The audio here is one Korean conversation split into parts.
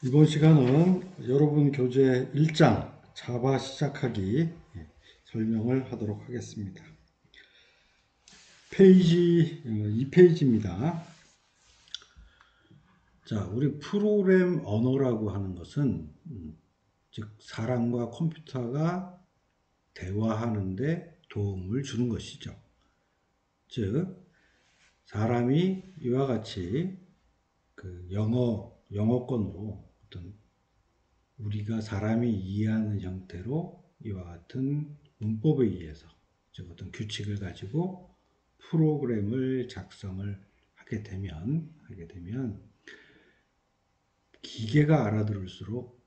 이번 시간은 여러분 교재 1장 자바 시작하기 설명을 하도록 하겠습니다. 페이지 2페이지입니다. 자, 우리 프로그램 언어라고 하는 것은 즉 사람과 컴퓨터가 대화하는데 도움을 주는 것이죠. 즉 사람이 이와 같이 그 영어권으로 어떤 우리가 사람이 이해하는 형태로 이와 같은 문법에 의해서 즉 어떤 규칙을 가지고 프로그램을 작성을 하게 되면 기계가 알아들을수록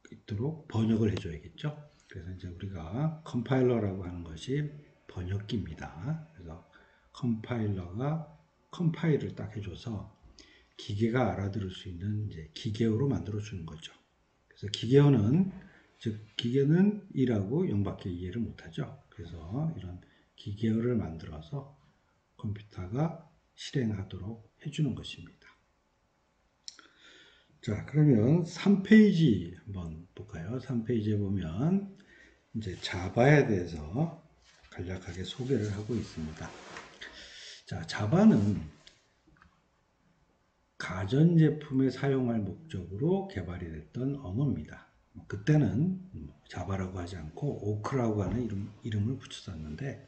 있도록 번역을 해줘야겠죠. 그래서 이제 우리가 컴파일러라고 하는 것이 번역기입니다. 그래서 컴파일러가 컴파일을 딱 해줘서 기계가 알아들을 수 있는 이제 기계어로 만들어 주는 거죠. 그래서 기계어는 즉 기계는 1하고 0밖에 이해를 못하죠. 그래서 이런 기계어를 만들어서 컴퓨터가 실행하도록 해주는 것입니다. 자, 그러면 3페이지 한번 볼까요? 3페이지에 보면 이제 자바에 대해서 간략하게 소개를 하고 있습니다. 자, 자바는 가전제품에 사용할 목적으로 개발이 됐던 언어입니다. 그때는 자바라고 하지 않고 오크라고 하는 이름을 붙였었는데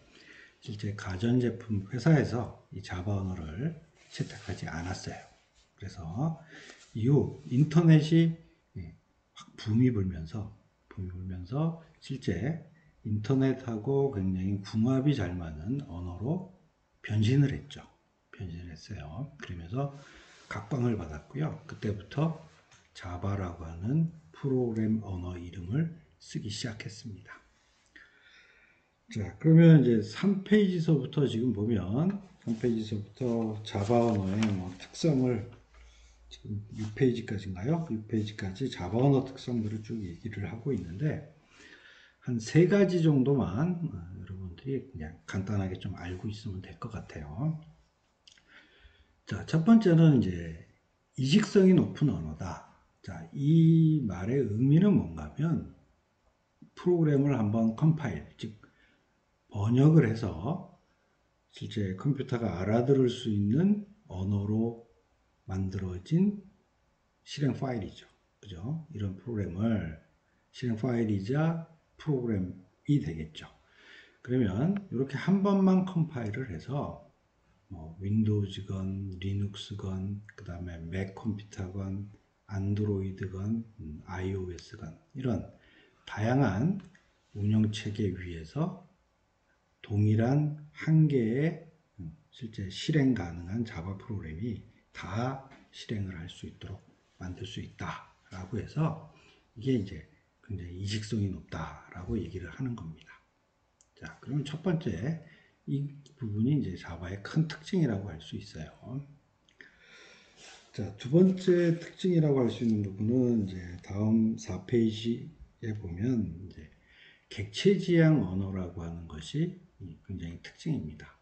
실제 가전제품 회사에서 이 자바 언어를 채택하지 않았어요. 그래서 이후 인터넷이 확 붐이 불면서 실제 인터넷하고 굉장히 궁합이 잘 맞는 언어로 변신을 했어요. 그러면서 각광을 받았고요. 그때부터 자바라고 하는 프로그램 언어 이름을 쓰기 시작했습니다. 자, 그러면 이제 3페이지서부터 지금 보면 3페이지서부터 자바 언어의 특성을 지금 6페이지까지인가요? 6페이지까지 자바 언어 특성들을 쭉 얘기를 하고 있는데 한 3가지 정도만 여러분들이 그냥 간단하게 좀 알고 있으면 될 것 같아요. 자, 첫 번째는 이제 이직성이 높은 언어다. 자, 이 말의 의미는 뭔가 하면 프로그램을 한번 컴파일, 즉 번역을 해서 실제 컴퓨터가 알아들을 수 있는 언어로 만들어진 실행 파일이죠. 그죠? 이런 프로그램을 실행 파일이자 프로그램이 되겠죠. 그러면 이렇게 한 번만 컴파일을 해서 윈도우즈건 리눅스건 그 다음에 맥 컴퓨터건 안드로이드건 iOS건 이런 다양한 운영체계 위에서 동일한 한 개의 실제 실행 가능한 자바 프로그램이 다 실행을 할 수 있도록 만들 수 있다라고 해서 이게 이제 굉장히 이직성이 높다라고 얘기를 하는 겁니다. 자, 그러면 첫 번째 이 부분이 이제 자바의 큰 특징이라고 할 수 있어요. 자, 두 번째 특징이라고 할 수 있는 부분은 이제 다음 4페이지에 보면 이제 객체지향 언어라고 하는 것이 굉장히 특징입니다.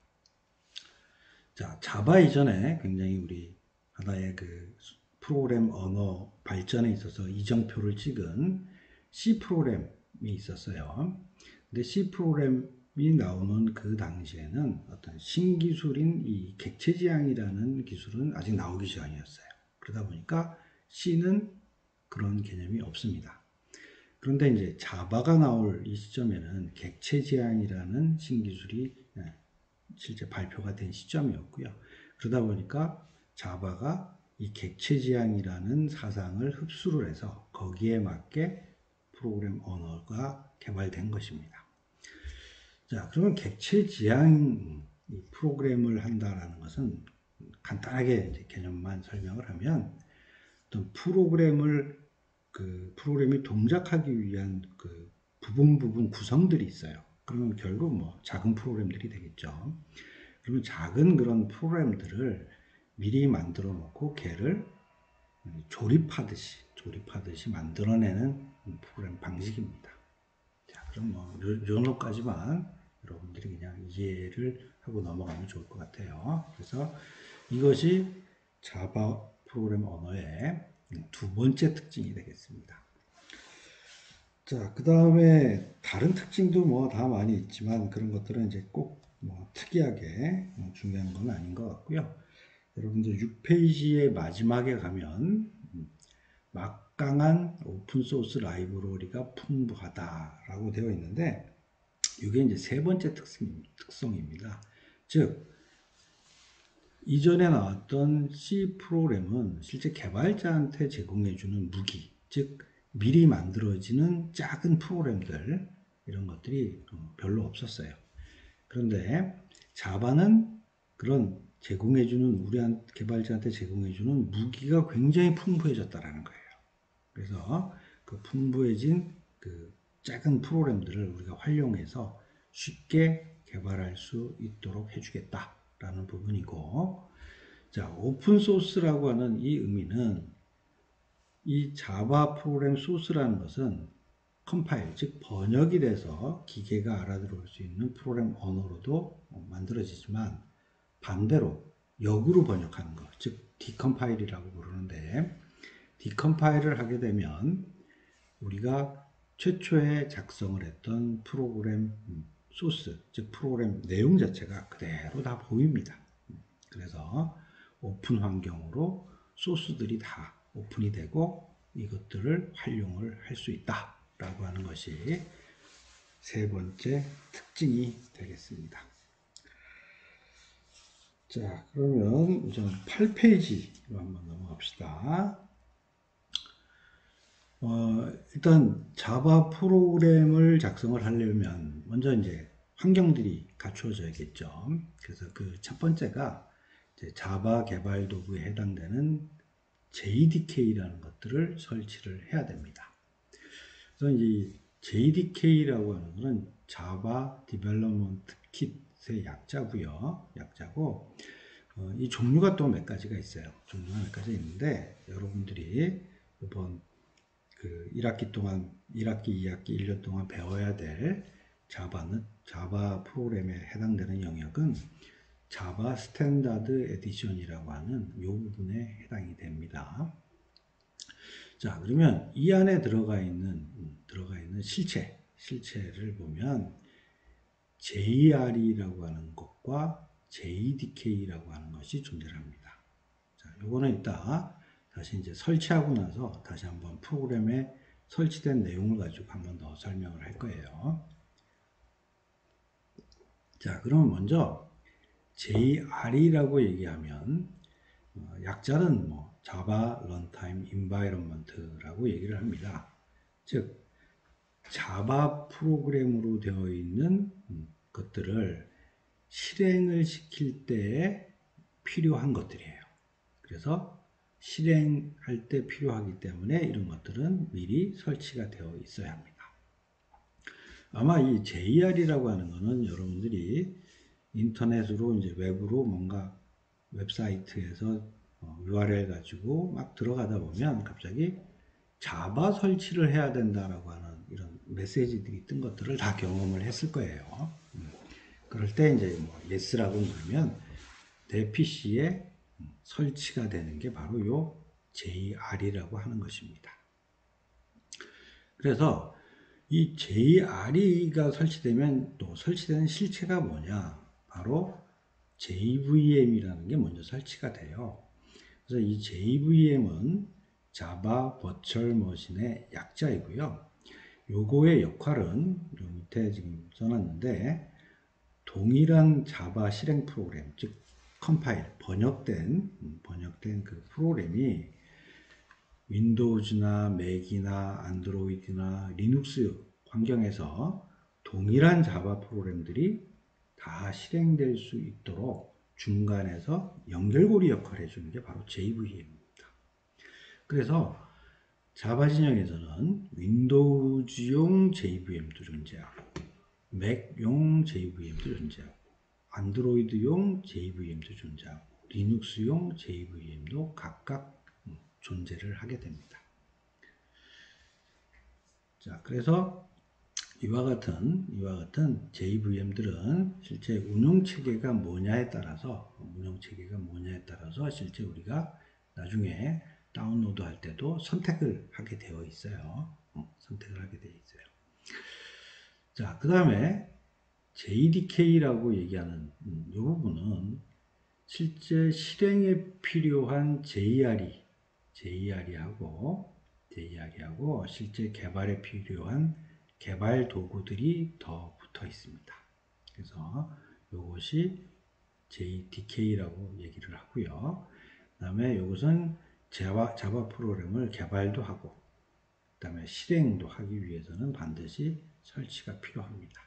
자, 자바 이전에 굉장히 우리 하나의 그 프로그램 언어 발전에 있어서 이정표를 찍은 C 프로그램이 있었어요. 근데 C 프로그램이 나오는 그 당시에는 어떤 신기술인 이 객체지향이라는 기술은 아직 나오기 전이었어요. 그러다 보니까 C는 그런 개념이 없습니다. 그런데 이제 자바가 나올 이 시점에는 객체지향이라는 신기술이 실제 발표가 된 시점이었고요. 그러다 보니까 자바가 이 객체지향이라는 사상을 흡수를 해서 거기에 맞게 프로그램 언어가 개발된 것입니다. 자, 그러면 객체지향 프로그램을 한다라는 것은 간단하게 이제 개념만 설명을 하면 어떤 프로그램이 동작하기 위한 그 부분 구성들이 있어요. 그러면 결국 작은 프로그램들이 되겠죠. 그러면 작은 그런 프로그램들을 미리 만들어 놓고 걔를 조립하듯이 만들어내는 프로그램 방식입니다. 자, 그럼 이 정도까지만 여러분들이 그냥 이해를 하고 넘어가면 좋을 것 같아요. 그래서 이것이 자바 프로그램 언어의 두 번째 특징이 되겠습니다. 자, 그 다음에 다른 특징도 뭐 다 많이 있지만 그런 것들은 이제 꼭 뭐 특이하게 중요한 건 아닌 것 같고요. 여러분들 6페이지의 마지막에 가면 막강한 오픈소스 라이브러리가 풍부하다라고 되어 있는데 이게 이제 세 번째 특성입니다. 즉 이전에 나왔던 C 프로그램은 실제 개발자한테 제공해주는 무기, 즉 미리 만들어지는 작은 프로그램들 이런 것들이 별로 없었어요. 그런데 자바는 그런 제공해주는 우리한 개발자한테 제공해주는 무기가 굉장히 풍부해졌다라는 거예요. 그래서 그 풍부해진 그 작은 프로그램들을 우리가 활용해서 쉽게 개발할 수 있도록 해주겠다라는 부분이고, 자, 오픈소스라고 하는 이 의미는 이 자바 프로그램 소스라는 것은 컴파일, 즉 번역이 돼서 기계가 알아들을 수 있는 프로그램 언어로도 만들어지지만 반대로 역으로 번역하는 것, 즉 디컴파일이라고 부르는데 디컴파일을 하게 되면 우리가 최초에 작성을 했던 프로그램 소스, 즉 프로그램 내용 자체가 그대로 다 보입니다. 그래서 오픈 환경으로 소스들이 다 오픈이 되고 이것들을 활용을 할 수 있다라고 하는 것이 세 번째 특징이 되겠습니다. 자, 그러면 우선 8페이지로 한번 넘어갑시다. 일단 자바 프로그램을 작성을 하려면 먼저 이제 환경들이 갖추어져야겠죠. 그래서 그 첫 번째가 이제 자바 개발 도구에 해당되는 JDK라는 것들을 설치를 해야 됩니다. 그래서 이 JDK라고 하는 것은 자바 디벨롭먼트 킷의 약자고 이 종류가 또 몇 가지가 있어요. 종류가 몇 가지 있는데 여러분들이 이번 그 1학기 동안 1학기, 2학기, 1년 동안 배워야 될 자바 프로그램에 해당되는 영역은 자바 스탠다드 에디션이라고 하는 이 부분에 해당이 됩니다. 자, 그러면 이 안에 들어가 있는 실체를 보면 JR이라고 하는 것과 JDK라고 하는 것이 존재합니다. 자, 요거는 이따 다시 이제 설치하고 나서 다시 한번 프로그램에 설치된 내용을 가지고 한번 더 설명을 할 거예요. 자, 그러면 먼저 JR이라고 얘기하면 약자는 뭐 Java Runtime Environment라고 얘기를 합니다. 즉 자바 프로그램으로 되어 있는 것들을 실행을 시킬 때 필요한 것들이에요. 그래서 실행할 때 필요하기 때문에 이런 것들은 미리 설치가 되어 있어야 합니다. 아마 이 JR이라고 하는 것은 여러분들이 인터넷으로 이제 웹으로 뭔가 웹사이트에서 URL 가지고 막 들어가다 보면 갑자기 자바 설치를 해야 된다라고 하는 이런 메시지들이 뜬 것들을 다 경험을 했을 거예요. 그럴 때 이제 뭐 yes라고 누르면 내 PC에 설치가 되는 게 바로 요 JR이라고 하는 것입니다. 그래서 이 JR이가 설치되면 또 설치되는 실체가 뭐냐? 바로 JVM이라는 게 먼저 설치가 돼요. 그래서 이 JVM은 자바 버추얼 머신의 약자이고요. 요거의 역할은 요 밑에 지금 써놨는데 동일한 자바 실행 프로그램, 즉 컴파일, 번역된 그 프로그램이 윈도우즈나 맥이나 안드로이드나 리눅스 환경에서 동일한 자바 프로그램들이 다 실행될 수 있도록 중간에서 연결고리 역할을 해주는 게 바로 JVM입니다. 그래서 자바 진영에서는 윈도우즈용 JVM도 존재하고 맥용 JVM도 존재하고 안드로이드용 JVM도 존재하고 리눅스용 JVM도 각각 존재를 하게 됩니다. 자, 그래서 이와 같은 JVM들은 실제 운영체계가 뭐냐에 따라서 실제 우리가 나중에 다운로드 할 때도 선택을 하게 되어 있어요. 선택을 하게 되어 있어요. 자, 그 다음에 JDK라고 얘기하는 이 부분은 실제 실행에 필요한 JRE하고 실제 개발에 필요한 개발 도구들이 더 붙어 있습니다. 그래서 이것이 JDK라고 얘기를 하고요. 그 다음에 이것은 자바 프로그램을 개발도 하고 그 다음에 실행도 하기 위해서는 반드시 설치가 필요합니다.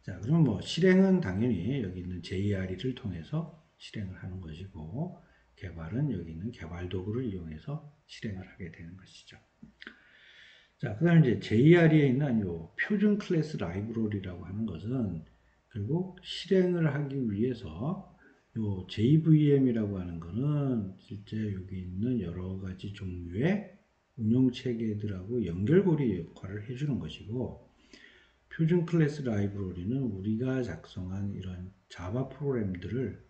자, 그럼 뭐 실행은 당연히 여기 있는 JRE를 통해서 실행을 하는 것이고 개발은 여기 있는 개발 도구를 이용해서 실행을 하게 되는 것이죠. 자, 그 다음에 이제 JRE에 있는 이 표준 클래스 라이브러리라고 하는 것은 결국 실행을 하기 위해서 요 JVM이라고 하는 거는 실제 여기 있는 여러 가지 종류의 운영 체계들하고 연결고리 역할을 해주는 것이고 표준 클래스 라이브러리는 우리가 작성한 이런 자바 프로그램들을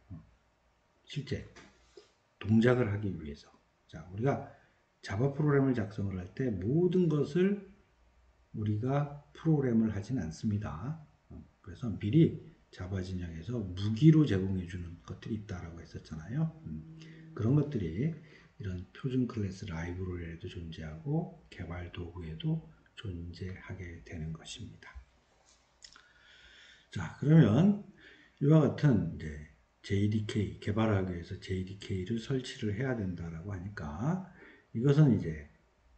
실제 동작을 하기 위해서 자, 우리가 자바 프로그램을 작성을 할 때 모든 것을 우리가 프로그램을 하진 않습니다. 그래서 미리 자바 진영에서 무기로 제공해 주는 것들이 있다라고 했었잖아요. 그런 것들이 이런 표준 클래스 라이브러리에도 존재하고 개발 도구에도 존재하게 되는 것입니다. 자, 그러면 이와 같은 이제 JDK 개발하기 위해서 JDK를 설치를 해야 된다라고 하니까 이것은 이제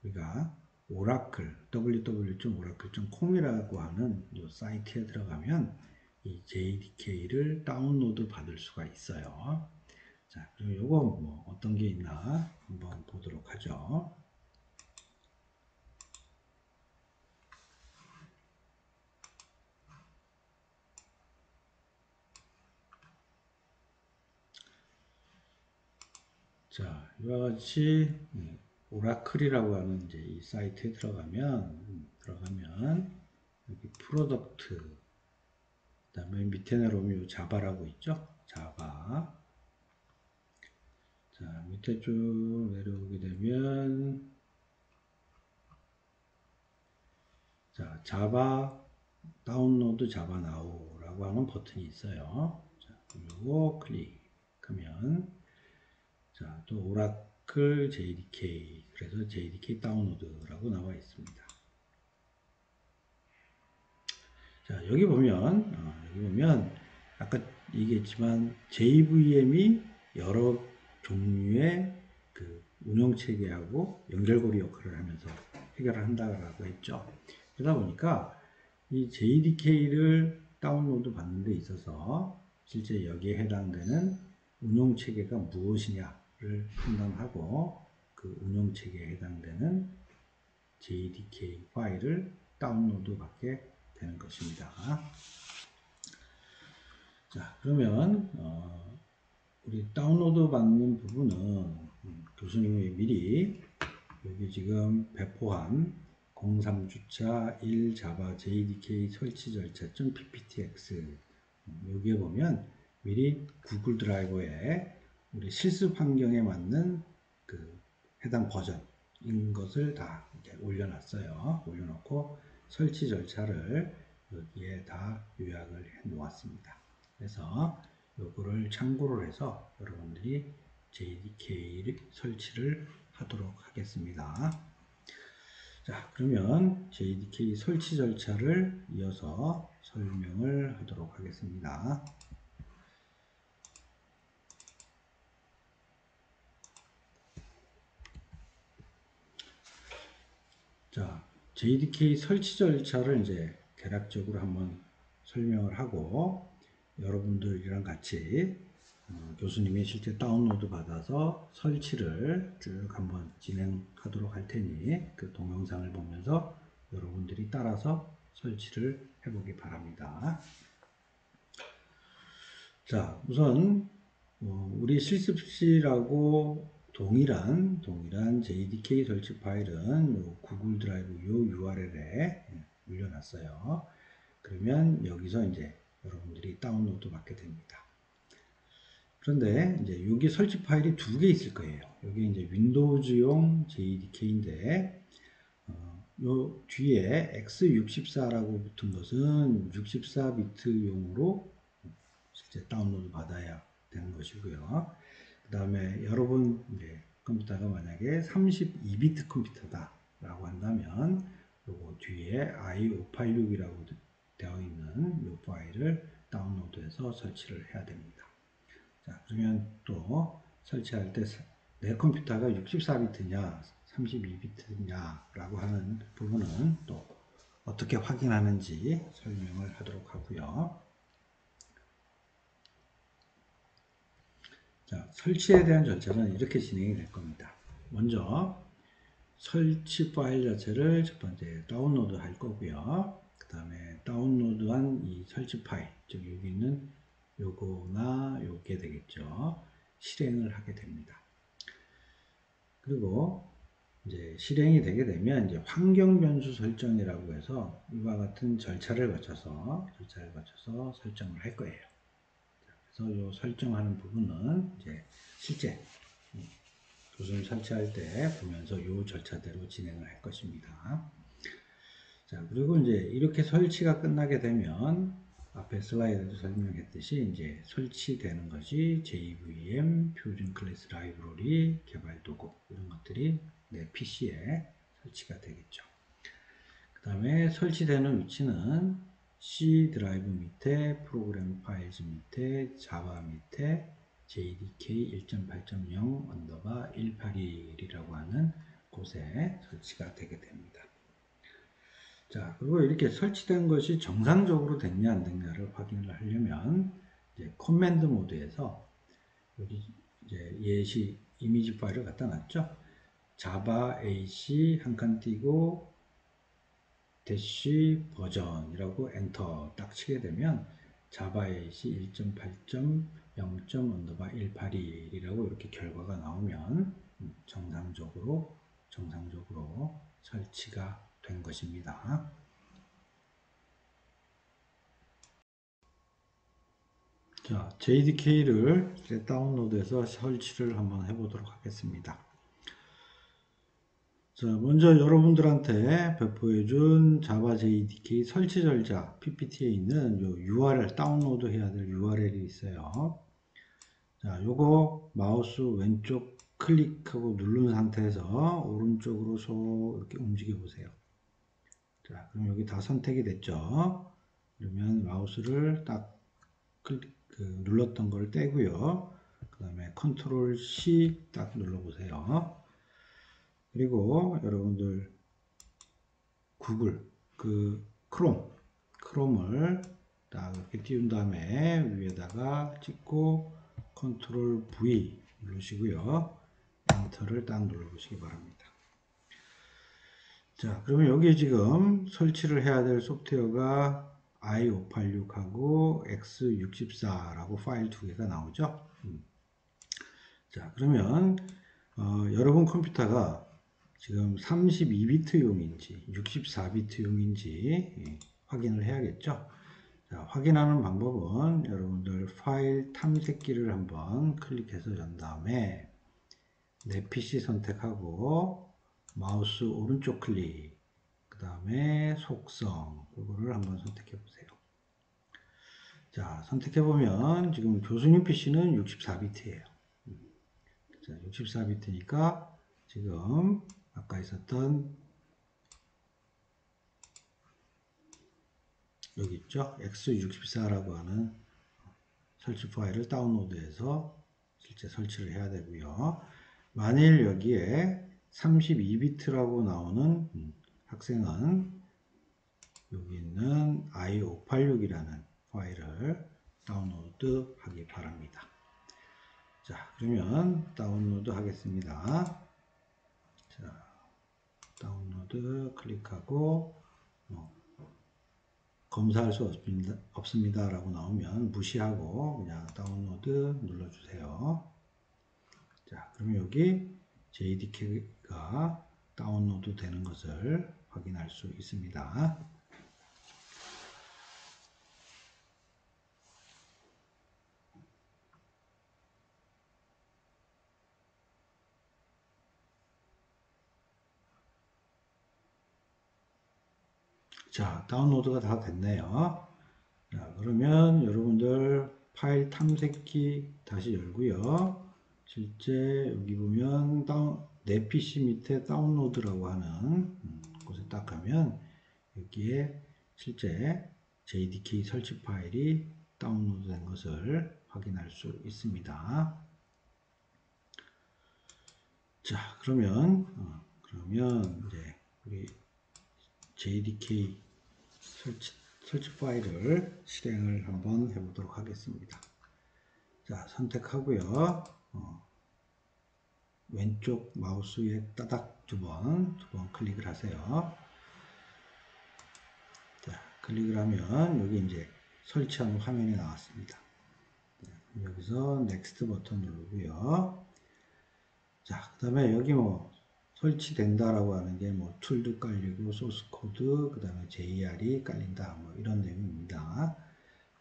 우리가 오라클 www.oracle.com이라고 하는 이 사이트에 들어가면 이 JDK를 다운로드 받을 수가 있어요. 자, 그럼 이거 뭐 어떤 게 있나 한번 보도록 하죠. 자, 이와 같이 오라클이라고 하는 이제 이 사이트에 들어가면 여기 프로덕트 그다음에 밑에 내려오면 자바라고 있죠. 자바. 자, 밑에 쭉 내려오게 되면 자, 자바 다운로드 자바 나우라고 하는 버튼이 있어요. 자, 이거 클릭하면 자, 또 오라클 JDK 그래서 JDK 다운로드라고 나와 있습니다. 자, 여기 보면 아까 얘기했지만 JVM이 여러 종류의 그 운영 체계하고 연결고리 역할을 하면서 해결을 한다라고 했죠. 그러다 보니까 이 JDK를 다운로드 받는 데 있어서 실제 여기에 해당되는 운영 체계가 무엇이냐를 판단하고 그 운영 체계에 해당되는 JDK 파일을 다운로드 받게 되는 것입니다. 자, 그러면 우리 다운로드 받는 부분은 교수님이 미리 여기 지금 배포한 03주차 1 자바 JDK 설치 절차 .pptx 여기에 보면 미리 구글 드라이버에 우리 실습 환경에 맞는 그 해당 버전인 것을 다 이렇게 올려놨어요. 올려놓고 설치 절차를 여기에 다 요약을 해 놓았습니다. 그래서 요거를 참고를 해서 여러분들이 JDK 설치를 하도록 하겠습니다. 자, 그러면 JDK 설치 절차를 이어서 설명을 하도록 하겠습니다. 자, JDK 설치 절차를 이제 대략적으로 한번 설명을 하고 여러분들이랑 같이 교수님이 실제 다운로드 받아서 설치를 쭉 한번 진행하도록 할 테니 그 동영상을 보면서 여러분들이 따라서 설치를 해보기 바랍니다. 자, 우선 우리 실습실하고 동일한 JDK 설치 파일은 요 구글 드라이브 요 URL에 올려놨어요. 그러면 여기서 이제 여러분들이 다운로드 받게 됩니다. 그런데 이제 여기 설치 파일이 두 개 있을 거예요. 여기 이제 윈도우즈용 JDK인데 요 뒤에 x64라고 붙은 것은 64비트용으로 실제 다운로드 받아야 되는 것이고요. 그 다음에 여러분 이제 컴퓨터가 만약에 32비트 컴퓨터다 라고 한다면 요거 뒤에 i586이라고 되어 있는 요 파일을 다운로드해서 설치를 해야 됩니다. 자, 그러면 또 설치할 때 내 컴퓨터가 64비트냐 32비트냐 라고 하는 부분은 또 어떻게 확인하는지 설명을 하도록 하고요. 자, 설치에 대한 절차는 이렇게 진행이 될 겁니다. 먼저 설치 파일 자체를 첫 번째 다운로드 할 거고요. 그 다음에 다운로드한 이 설치 파일, 즉 여기 있는 요거나 요게 되겠죠. 실행을 하게 됩니다. 그리고 이제 실행이 되게 되면 이제 환경 변수 설정이라고 해서 이와 같은 절차를 거쳐서 설정을 할 거예요. 그래서 요 설정하는 부분은 이제 실제 교수님 설치할 때 보면서 요 절차대로 진행을 할 것입니다. 자, 그리고 이제 이렇게 설치가 끝나게 되면 앞에 슬라이드에도 설명했듯이 이제 설치되는 것이 JVM, 표준 클래스 라이브러리, 개발 도구 이런 것들이 내 PC에 설치가 되겠죠. 그 다음에 설치되는 위치는 C 드라이브 밑에, 프로그램 파일즈 밑에, 자바 밑에, JDK 1.8.0 언더바 181이라고 하는 곳에 설치가 되게 됩니다. 자, 그리고 이렇게 설치된 것이 정상적으로 됐냐 안 됐냐를 확인을 하려면 이제 커맨드 모드에서 여기 이제 예시 이미지 파일을 갖다 놨죠. 자바 AC 한 칸 띄고 대시 버전이라고 엔터 딱 치게 되면 자바 AC 1.8.0. 언더바 181이라고 이렇게 결과가 나오면 정상적으로 설치가 된 것입니다. 자, JDK를 다운로드해서 설치를 한번 해보도록 하겠습니다. 자, 먼저 여러분들한테 배포해준 자바 JDK 설치 절차 PPT에 있는 요 URL 다운로드 해야 될 URL이 있어요. 자, 요거 마우스 왼쪽 클릭하고 누른 상태에서 오른쪽으로 이렇게 움직여 보세요. 자, 그럼 여기 다 선택이 됐죠. 그러면 마우스를 딱 눌렀던 걸 떼고요. 그 다음에 컨트롤 C 딱 눌러보세요. 그리고 여러분들 구글 크롬을 딱 이렇게 띄운 다음에 위에다가 찍고 컨트롤 V 누르시고요. 엔터를 딱 눌러보시기 바랍니다. 자, 그러면 여기 지금 설치를 해야 될 소프트웨어가 i586하고 x64라고 파일 두 개가 나오죠. 자, 그러면 여러분 컴퓨터가 지금 32비트용인지 64비트용인지 확인을 해야겠죠. 자, 확인하는 방법은 여러분들 파일 탐색기를 한번 클릭해서 연 다음에 내 PC 선택하고 마우스 오른쪽 클릭, 그 다음에 속성 이거를 한번 선택해 보세요. 자, 선택해 보면 지금 교수님 PC는 64비트예요. 자, 64비트니까 지금 아까 있었던 여기 있죠? x64라고 하는 설치 파일을 다운로드해서 실제 설치를 해야 되고요. 만일 여기에 32비트라고 나오는 학생은 여기 있는 i586이라는 파일을 다운로드 하기 바랍니다. 자, 그러면 다운로드 하겠습니다. 자, 다운로드 클릭하고 검사할 수 없습니다 라고 나오면 무시하고 그냥 다운로드 눌러주세요. 자, 그러면 여기 JDK가 다운로드 되는 것을 확인할 수 있습니다. 자, 다운로드가 다 됐네요. 자, 그러면 여러분들 파일 탐색기 다시 열고요. 실제 여기 보면 내 PC 밑에 다운로드라고 하는 곳에 딱 가면 여기에 실제 JDK 설치 파일이 다운로드된 것을 확인할 수 있습니다. 자, 그러면 이제 우리 JDK 설치 파일을 실행을 한번 해보도록 하겠습니다. 자, 선택하고요. 왼쪽 마우스에 따닥 두 번 클릭을 하세요. 자, 클릭을 하면 여기 이제 설치하는 화면이 나왔습니다. 여기서 넥스트 버튼 누르고요. 자, 그 다음에 여기 뭐 설치된다라고 하는 게 뭐 툴도 깔리고 소스 코드, 그 다음에 JR이 깔린다, 뭐 이런 내용입니다.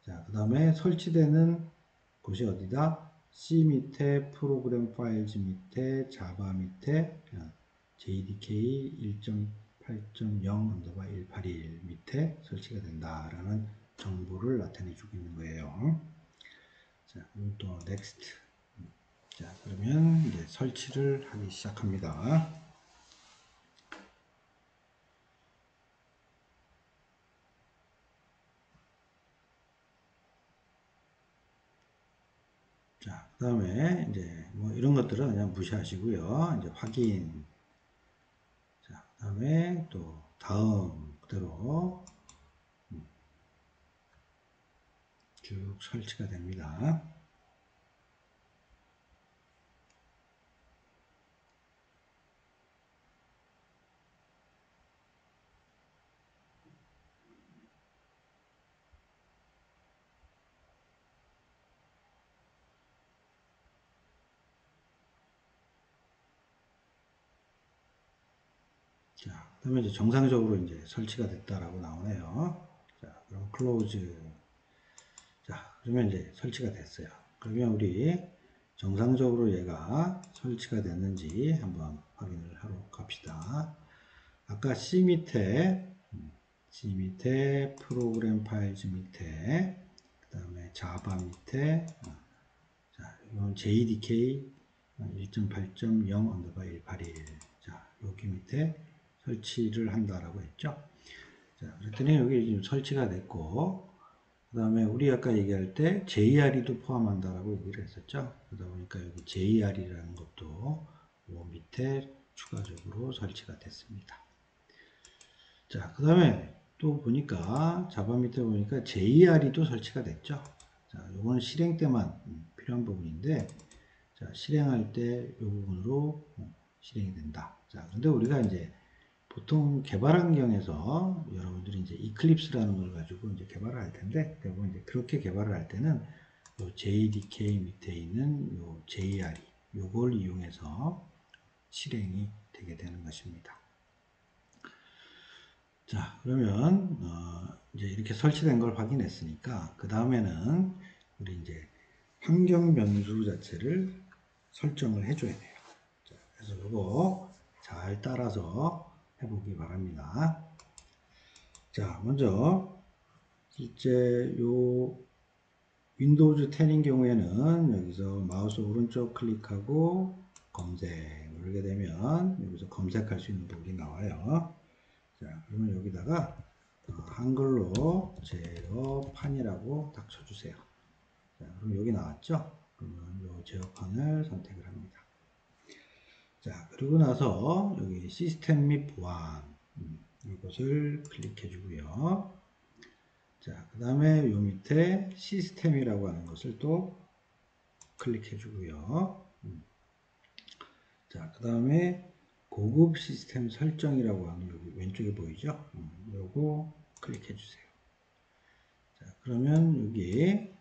자, 그 다음에 설치되는 곳이 어디다? C 밑에 프로그램 파일즈 밑에 자바 밑에 JDK 1.8.0 밑에 설치가 된다라는 정보를 나타내 주고 있는 거예요. 자, 그럼 또 next. 자, 그러면 이제 설치를 하기 시작합니다. 자, 그 다음에 이제 뭐 이런 것들은 그냥 무시하시고요. 이제 확인. 자, 그 다음에 또 다음 그대로 쭉 설치가 됩니다. 자, 그 다음에 이제 정상적으로 이제 설치가 됐다라고 나오네요. 자, 그럼 클로즈. 자, 그러면 이제 설치가 됐어요. 그러면 우리 정상적으로 얘가 설치가 됐는지 한번 확인을 하러 갑시다. 아까 C 밑에 프로그램 파일즈 밑에 그 다음에 자바 밑에 자, 이건 JDK 1.8.0 자, 여기 밑에 설치를 한다라고 했죠. 자, 그랬더니 여기 지금 설치가 됐고, 그 다음에 우리 아까 얘기할 때 JRE도 포함한다라고 얘기를 했었죠. 그러다 보니까 여기 JR이라는 것도 요 밑에 추가적으로 설치가 됐습니다. 자, 그 다음에 또 보니까 자바 밑에 보니까 JRE도 설치가 됐죠. 자, 요거는 실행 때만 필요한 부분인데, 자, 실행할 때 이 부분으로 실행이 된다. 자, 근데 우리가 이제 보통 개발 환경에서 여러분들이 이제 이클립스라는 걸 가지고 이제 개발을 할 텐데, 대부분 이제 그렇게 개발을 할 때는 요 JDK 밑에 있는 요 JRE, 요걸 이용해서 실행이 되게 되는 것입니다. 자, 그러면 이제 이렇게 설치된 걸 확인했으니까 그 다음에는 우리 이제 환경 변수 자체를 설정을 해줘야 돼요. 자, 그래서 이거 잘 따라서 해보기 바랍니다. 자, 먼저 실제 요 윈도우즈 10인 경우에는 여기서 마우스 오른쪽 클릭하고 검색 누르게 되면 여기서 검색할 수 있는 부분이 나와요. 자, 그러면 여기다가 한글로 제어판이라고 딱 쳐주세요. 자, 그럼 여기 나왔죠? 그러면 이 제어판을 선택을 합니다. 자, 그리고 나서 여기 시스템 및 보안 이것을 클릭해 주고요. 자, 그 다음에 요 밑에 시스템이라고 하는 것을 또 클릭해 주고요. 자, 그 다음에 고급 시스템 설정이라고 하는 여기 왼쪽에 보이죠? 요거 클릭해 주세요. 자, 그러면 여기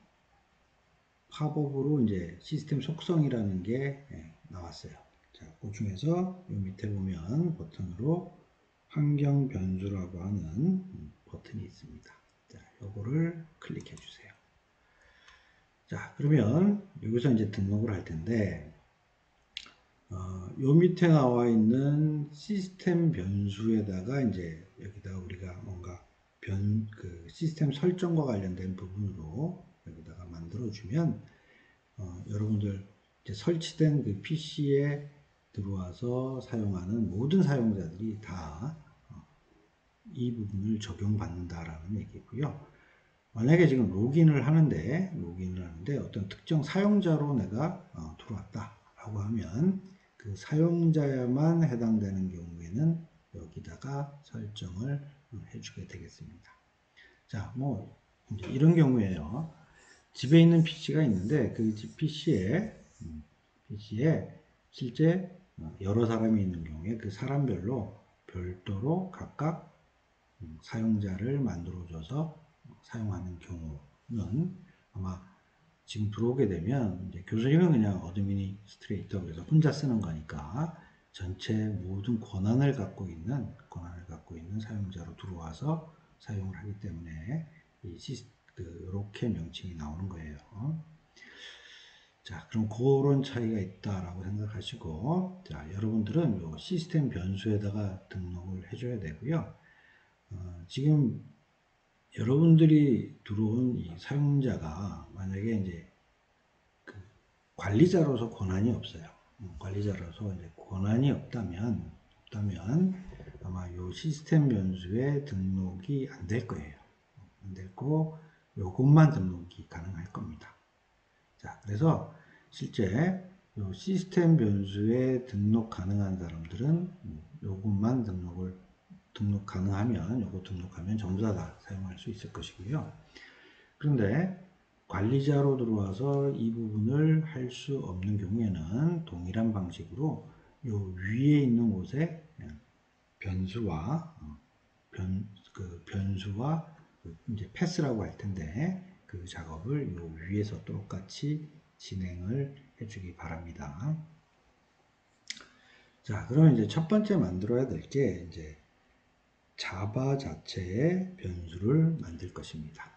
팝업으로 이제 시스템 속성이라는 게 나왔어요. 자, 그 중에서 요 밑에 보면 버튼으로 환경 변수라고 하는 버튼이 있습니다. 자, 요거를 클릭해 주세요. 자, 그러면 여기서 이제 등록을 할 텐데, 요 밑에 나와 있는 시스템 변수에다가 이제 여기다 우리가 뭔가 그 시스템 설정과 관련된 부분으로 여기다가 만들어주면 여러분들 이제 설치된 그 PC에 들어와서 사용하는 모든 사용자들이 다 이 부분을 적용받는다라는 얘기고요. 만약에 지금 로그인을 하는데 어떤 특정 사용자로 내가 들어왔다라고 하면 그 사용자야만 해당되는 경우에는 여기다가 설정을 해주게 되겠습니다. 자, 뭐 이제 이런 경우에요. 집에 있는 PC가 있는데 그 집 PC에 실제 여러 사람이 있는 경우에 그 사람별로 별도로 각각 사용자를 만들어줘서 사용하는 경우는 아마 지금 들어오게 되면 이제 교수님은 그냥 어드미니스트레이터 그래서 혼자 쓰는 거니까 전체 모든 권한을 갖고 있는 사용자로 들어와서 사용을 하기 때문에 이렇게 명칭이 나오는 거예요. 자, 그럼 그런 차이가 있다라고 생각하시고, 자, 여러분들은 요 시스템 변수에다가 등록을 해줘야 되고요. 지금 여러분들이 들어온 이 사용자가 만약에 이제 그 관리자로서 권한이 없어요. 관리자로서 이제 권한이 없다면 아마 이 시스템 변수에 등록이 안 될 거예요. 안 되고 요것만 등록이 가능할 겁니다. 자, 그래서 실제 요 시스템 변수에 등록 가능한 사람들은 요것만 등록 가능하면 요거 등록하면 전부 다 사용할 수 있을 것이고요. 그런데 관리자로 들어와서 이 부분을 할 수 없는 경우에는 동일한 방식으로 요 위에 있는 곳에 변수와 변수와 이제 패스라고 할 텐데 그 작업을 요 위에서 똑같이 진행을 해주기 바랍니다. 자, 그러면 이제 첫 번째 만들어야 될 게 이제 자바 자체의 변수를 만들 것입니다.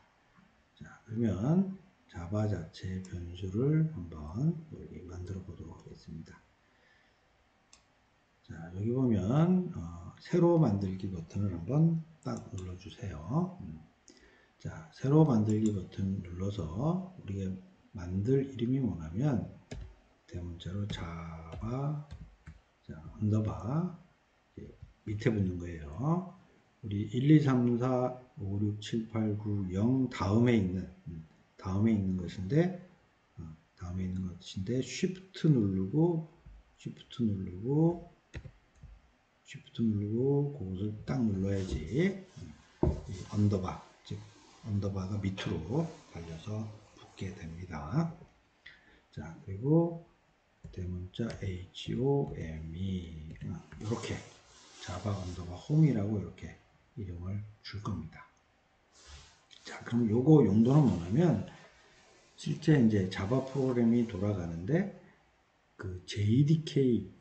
자, 그러면 자바 자체의 변수를 한번 여기 만들어 보도록 하겠습니다. 자, 여기 보면 새로 만들기 버튼을 한번 딱 눌러주세요. 자, 새로 만들기 버튼 눌러서 우리가 만들 이름이 뭐냐면 대문자로 자바 언더바 밑에 붙는 거예요. 우리 1, 2, 3, 4, 5, 6, 7, 8, 9, 0 다음에 있는 것인데 Shift 누르고 그것을 딱 눌러야지 언더바 즉 언더바가 밑으로 달려서 붙게 됩니다. 자, 그리고 대문자 HOME 이렇게 자바 언더바 홈이라고 이렇게 이름을 줄 겁니다. 자, 그럼 요거 용도는 뭐냐면 실제 이제 자바 프로그램이 돌아가는데 그 JDK,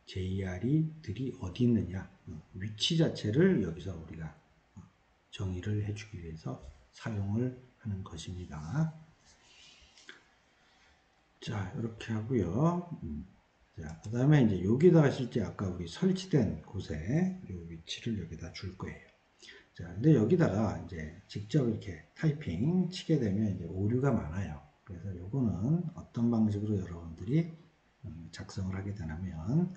JR들이 어디 있느냐 위치 자체를 여기서 우리가 정의를 해주기 위해서 사용을 하는 것입니다. 자, 이렇게 하고요. 자, 그 다음에 이제 여기다가 실제 아까 우리 설치된 곳에 이 위치를 여기다 줄 거예요. 자, 근데 여기다가 이제 직접 이렇게 타이핑 치게 되면 이제 오류가 많아요. 그래서 요거는 어떤 방식으로 여러분들이 작성을 하게 되냐면,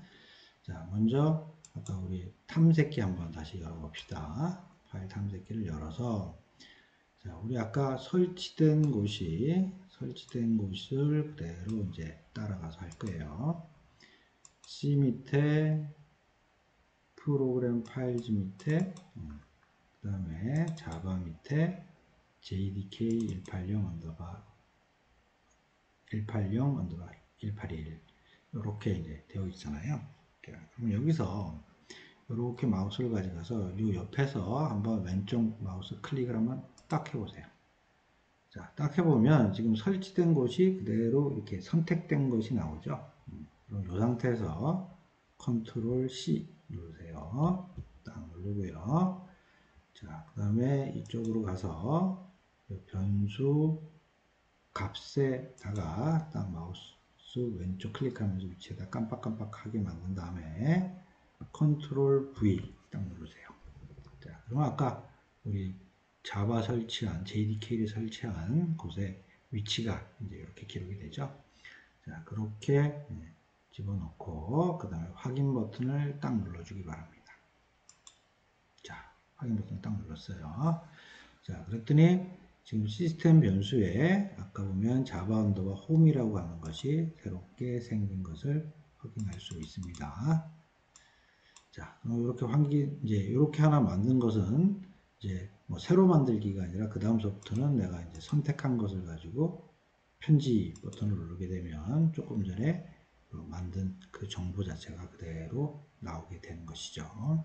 자, 먼저 아까 우리 탐색기 한번 다시 열어봅시다. 파일 탐색기를 열어서, 자, 우리 아까 설치된 곳을 그대로 이제 따라가서 할 거예요. C 밑에 프로그램 파일즈 밑에 그 다음에 자바 밑에 JDK 180-181 이렇게 이제 되어 있잖아요. 그럼 여기서 이렇게 마우스를 가져가서 이 옆에서 한번 왼쪽 마우스 클릭을 한번 딱 해보세요. 자, 딱 해보면 지금 설치된 곳이 그대로 이렇게 선택된 것이 나오죠. 그럼 이 상태에서 컨트롤 C 누르세요. 딱 누르고요. 자, 그 다음에 이쪽으로 가서 변수 값에다가 딱 마우스 왼쪽 클릭하면서 위치에다 깜빡깜빡하게 만든 다음에 컨트롤 V 딱 누르세요. 자, 그럼 아까 우리 자바 설치한 JDK를 설치한 곳에 위치가 이제 이렇게 기록이 되죠. 자, 그렇게 집어넣고 그 다음에 확인 버튼을 딱 눌러주기 바랍니다. 자, 확인 버튼 딱 눌렀어요. 자, 그랬더니 지금 시스템 변수에 아까 보면 자바 언더바 홈이라고 하는 것이 새롭게 생긴 것을 확인할 수 있습니다. 자, 그럼 이렇게 이제 이렇게 하나 만든 것은 이제 뭐 새로 만들기가 아니라 그 다음서부터는 내가 이제 선택한 것을 가지고 편집 버튼을 누르게 되면 조금 전에 만든 그 정보 자체가 그대로 나오게 되는 것이죠.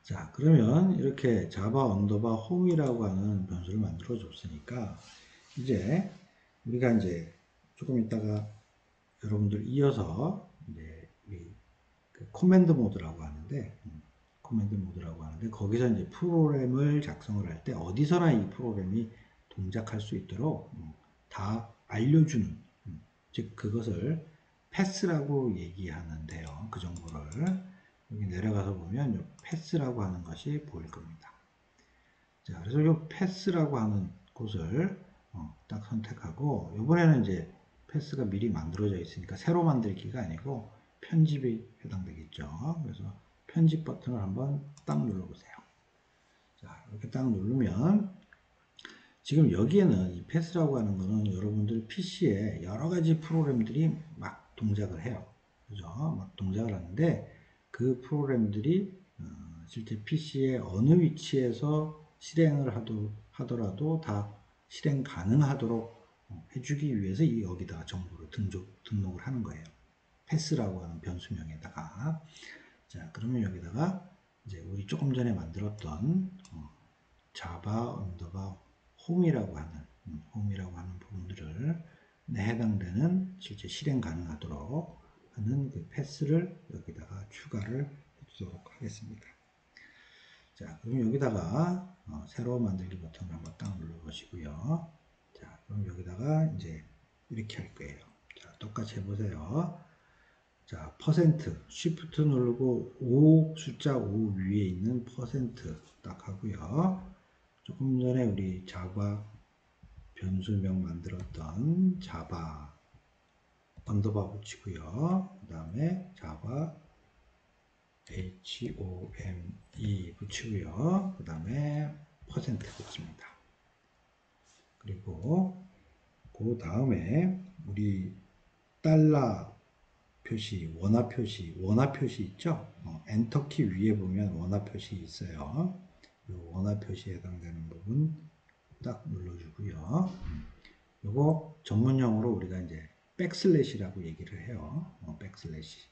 자, 그러면 이렇게 자바 언더바 홈이라고 하는 변수를 만들어 줬으니까 이제 우리가 이제 조금 있다가 여러분들 이어서 이제 우리 그 코맨드 모드라고 하는데 거기서 이제 프로그램을 작성을 할 때 어디서나 이 프로그램이 동작할 수 있도록 다 알려주는 즉 그것을 패스라고 얘기하는데요. 그 정보를 여기 내려가서 보면 이 패스라고 하는 것이 보일 겁니다. 자, 그래서 이 패스라고 하는 곳을 딱 선택하고 이번에는 이제 패스가 미리 만들어져 있으니까 새로 만들기가 아니고 편집에 해당되겠죠. 그래서 편집 버튼을 한번 딱 눌러보세요. 자, 이렇게 딱 누르면 지금 여기에는 이 패스라고 하는 거는 여러분들 PC에 여러 가지 프로그램들이 막 동작을 해요. 그죠? 막 동작을 하는데 그 프로그램들이 실제 PC의 어느 위치에서 실행을 하더라도 다 실행 가능하도록 해주기 위해서 여기다가 정보를 등록을 하는 거예요. 패스라고 하는 변수명에다가. 자, 그러면 여기다가 이제 우리 조금 전에 만들었던 자바 언더바 홈이라고 하는 부분들을 해당되는 실제 실행 가능하도록 하는 그 패스를 여기다가 추가를 해주도록 하겠습니다. 자, 그럼 여기다가 새로 만들기 버튼을 한번 딱 눌러보시고요. 자, 그럼 여기다가 이제 이렇게 할 거예요. 자, 똑같이 해보세요. 자, 퍼센트, 쉬프트 누르고 5 숫자 5 위에 있는 퍼센트 딱 하고요. 조금 전에 우리 자바 변수명 만들었던 자바 언더바 붙이고요. 그 다음에 자바 HOME 붙이고요. 그 다음에 퍼센트 붙입니다. 그리고 그 다음에 우리 달러 표시, 원화 표시 있죠? 엔터키 위에 보면 원화 표시 있어요. 이 원화 표시에 해당되는 부분 딱 눌러주고요. 요거 전문용어로 우리가 이제 백슬래시라고 얘기를 해요. 백슬래시.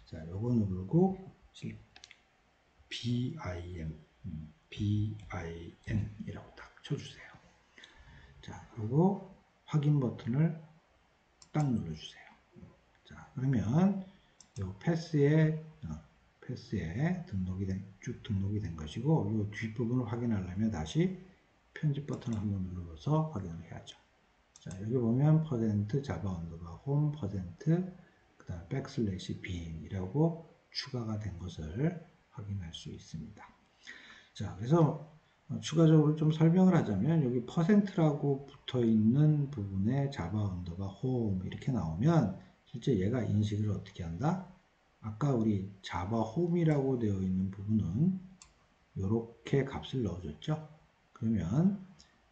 자, 요거 누르고 BIN이라고 딱 쳐주세요. 자, 그리고 확인 버튼을 딱 눌러주세요. 자, 그러면 요 패스에 쭉 등록이 된 것이고, 요 뒷부분을 확인하려면 다시 편집 버튼을 한번 눌러서 확인을 해야죠. 자, 여기 보면 퍼센트 자바 언더바 홈 퍼센트 그 다음 백슬래시 빈이라고 추가가 된 것을 확인할 수 있습니다. 자, 그래서 추가적으로 좀 설명을 하자면 여기 퍼센트라고 붙어 있는 부분에 자바 언더바 홈 이렇게 나오면 실제 얘가 인식을 어떻게 한다? 아까 우리 자바 홈이라고 되어 있는 부분은 이렇게 값을 넣어줬죠. 그러면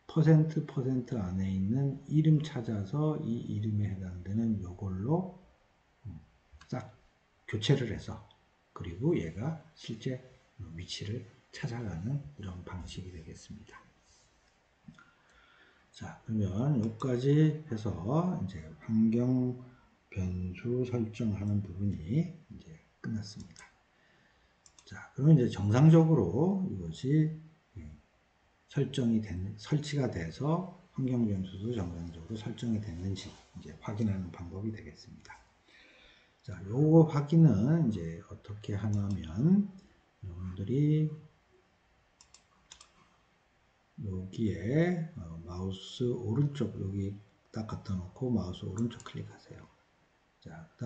퍼센트 안에 있는 이름 찾아서 이 이름에 해당되는 이걸로 싹 교체를 해서 그리고 얘가 실제 위치를 찾아가는 이런 방식이 되겠습니다. 자, 그러면 여기까지 해서 이제 환경 변수 설정하는 부분이 이제 끝났습니다. 자, 그러면 이제 정상적으로 이것이 설치가 돼서 환경 변수도 정상적으로 설정이 됐는지 이제 확인하는 방법이 되겠습니다. 자, 요거 확인은 이제 어떻게 하냐면 여러분들이 여기에 마우스 오른쪽 여기 딱 갖다 놓고 마우스 오른쪽 클릭하세요. 자, 그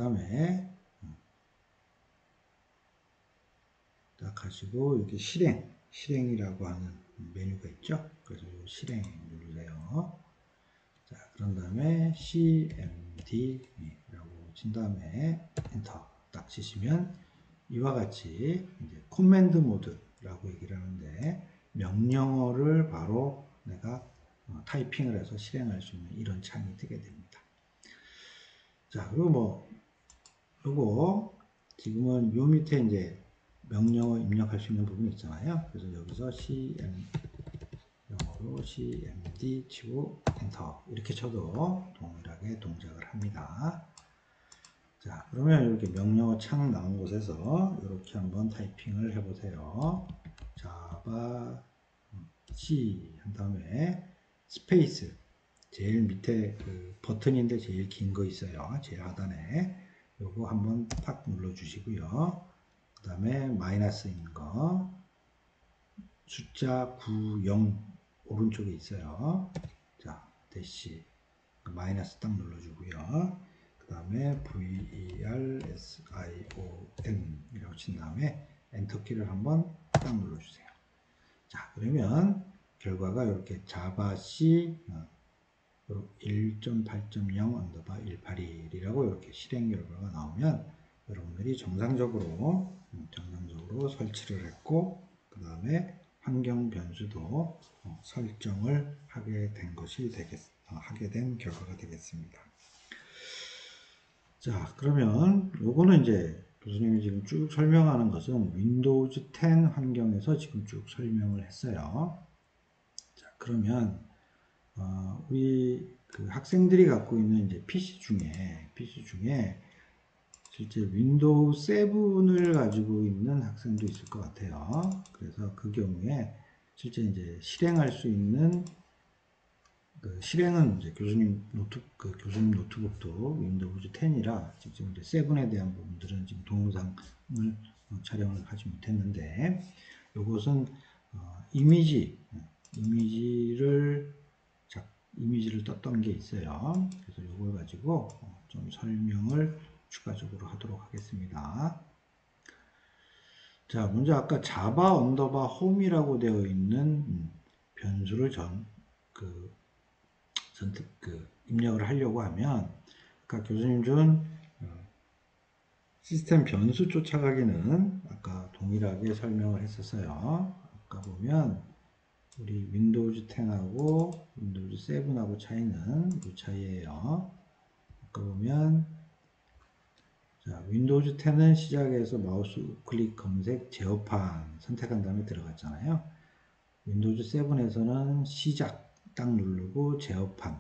딱 하시고 여기 실행이라고 하는 메뉴가 있죠. 그래서 이 실행 누르세요. 자, 그런 다음에 cmd라고 친 다음에 엔터 딱 치시면 이와 같이 이제 코맨드 모드라고 얘기를 하는데 명령어를 바로 내가 타이핑을 해서 실행할 수 있는 이런 창이 뜨게 됩니다. 자, 그리고 뭐 요거 지금은 요 밑에 이제 명령어 입력할 수 있는 부분이 있잖아요. 그래서 여기서 영어로 cmd 치고 엔터 이렇게 쳐도 동일하게 동작을 합니다. 자, 그러면 이렇게 명령어 창 나온 곳에서 이렇게 한번 타이핑을 해보세요. 자바 C 한 다음에 스페이스 제일 밑에 그 버튼인데 제일 긴 거 있어요. 제일 하단에 요거 한번 팍 눌러 주시고요. 그 다음에 마이너스 있는 거 숫자 9, 0 오른쪽에 있어요. 자, 대시 마이너스 딱 눌러주고요. 그 다음에 version 이라고 친 다음에 엔터키를 한번 딱 눌러주세요. 자, 그러면 결과가 이렇게 자바 C 1.8.0 언더바 181이라고 이렇게 실행 결과가 나오면 여러분들이 정상적으로 설치를 했고 그 다음에 환경 변수도 설정을 하게 된 결과가 되겠습니다. 자, 그러면 요거는 이제 교수님이 지금 쭉 설명하는 것은 윈도우즈 10 환경에서 지금 쭉 설명을 했어요. 자, 그러면 우리 그 학생들이 갖고 있는 이제 PC 중에 실제 윈도우 7을 가지고 있는 학생도 있을 것 같아요. 그래서 그 경우에 실제 이제 실행할 수 있는 그 실행은 이제 교수님 노트북도 윈도우즈 10이라 지금 이제 7에 대한 부분들은 지금 동영상을 촬영을 하지 못했는데 이것은 이미지를 떴던 게 있어요. 그래서 이걸 가지고 좀 설명을 추가적으로 하도록 하겠습니다. 자, 먼저 아까 자바 언더바 홈이라고 되어 있는 변수를 입력을 하려고 하면 아까 교수님 준 시스템 변수 쫓아가기는 아까 동일하게 설명을 했었어요. 아까 보면 우리 윈도우즈 10하고 윈도우즈 7하고 차이는 이 차이예요. 아까 보면 자, 윈도우즈 10은 시작해서 마우스 우클릭 검색 제어판 선택한 다음에 들어갔잖아요. 윈도우즈 7에서는 시작 딱 누르고 제어판을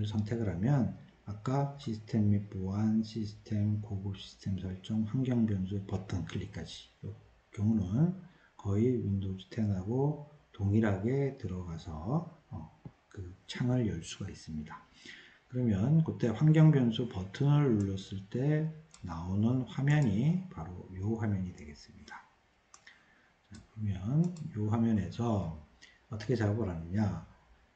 선택을 하면 아까 시스템 및 보안, 시스템, 고급 시스템 설정, 환경 변수 버튼 클릭까지 이 경우는 거의 윈도우즈 10하고 동일하게 들어가서 그 창을 열 수가 있습니다. 그러면 그때 환경 변수 버튼을 눌렀을 때 나오는 화면이 바로 이 화면이 되겠습니다. 자, 그러면 이 화면에서 어떻게 작업을 하느냐,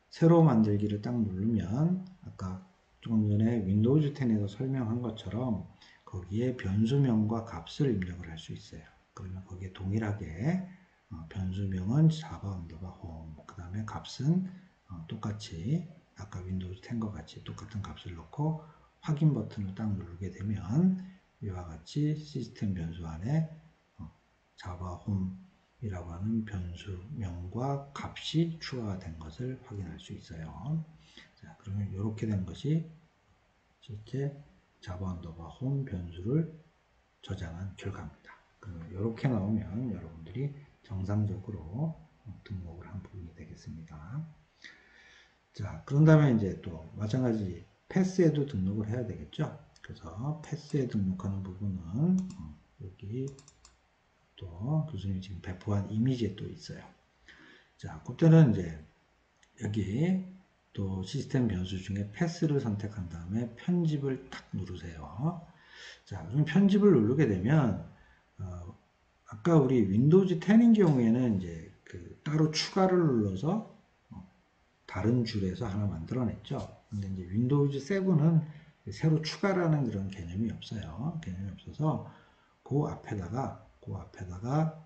새로 만들기를 딱 누르면 아까 조금 전에 윈도우즈 10에서 설명한 것처럼 거기에 변수명과 값을 입력을 할 수 있어요. 그러면 거기에 동일하게 변수명은 자바 언더바 홈, 그 다음에 값은 똑같이 아까 윈도우즈 10과 같이 똑같은 값을 넣고 확인 버튼을 딱 누르게 되면 이와 같이 시스템 변수 안에 자바 홈이라고 하는 변수명과 값이 추가가 된 것을 확인할 수 있어요. 자, 그러면 이렇게 된 것이 실제 자바 언더바 홈 변수를 저장한 결과입니다. 그러면 이렇게 나오면 여러분들이 정상적으로 등록을 한 부분이 되겠습니다. 자, 그런 다음에 이제 또 마찬가지 패스에도 등록을 해야 되겠죠. 그래서 패스에 등록하는 부분은 여기 또 교수님이 지금 배포한 이미지에 또 있어요. 자, 그때는 이제 여기 또 시스템 변수 중에 패스를 선택한 다음에 편집을 탁 누르세요. 자, 그럼 편집을 누르게 되면 아까 우리 윈도우즈 10인 경우에는 이제 따로 추가를 눌러서 다른 줄에서 하나 만들어냈죠. 근데 이제 윈도우즈 7은 새로 추가라는 그런 개념이 없어요. 개념이 없어서 그 앞에다가 그 앞에다가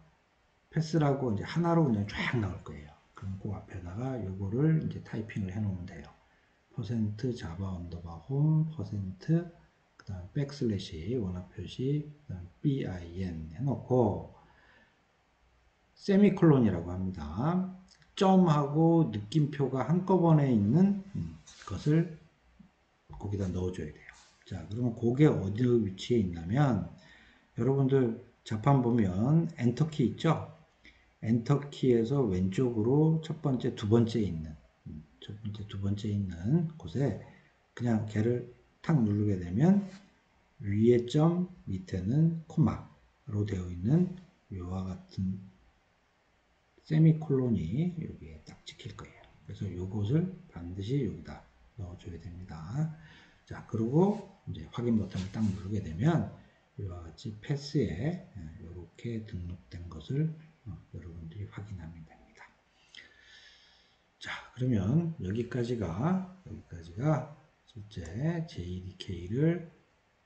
패스라고 이제 하나로 그냥 쫙 나올 거예요. 그럼 그 앞에다가 요거를 이제 타이핑을 해 놓으면 돼요. 퍼센트 자바 언더바 홈 퍼센트 그다음 백슬래시 원화 표시 그다음 bin 해놓고 세미콜론이라고 합니다. 점하고 느낌표가 한꺼번에 있는 것을 거기다 넣어줘야 돼요. 자, 그러면 그게 어디 위치에 있냐면 여러분들 자판 보면 엔터키 있죠? 엔터키에서 왼쪽으로 첫 번째, 두 번째 있는 첫 번째, 두 번째 있는 곳에 그냥 걔를 탁 누르게 되면 위에 점, 밑에는 코마로 되어 있는 이와 같은 세미콜론이 여기에 딱 찍힐 거예요. 그래서 이것을 반드시 여기다 넣어줘야 됩니다. 자, 그리고 이제 확인 버튼을 딱 누르게 되면 이와 같이 패스에 이렇게 등록된 것을 여러분들이 확인하면 됩니다. 자, 그러면 여기까지가 실제 JDK를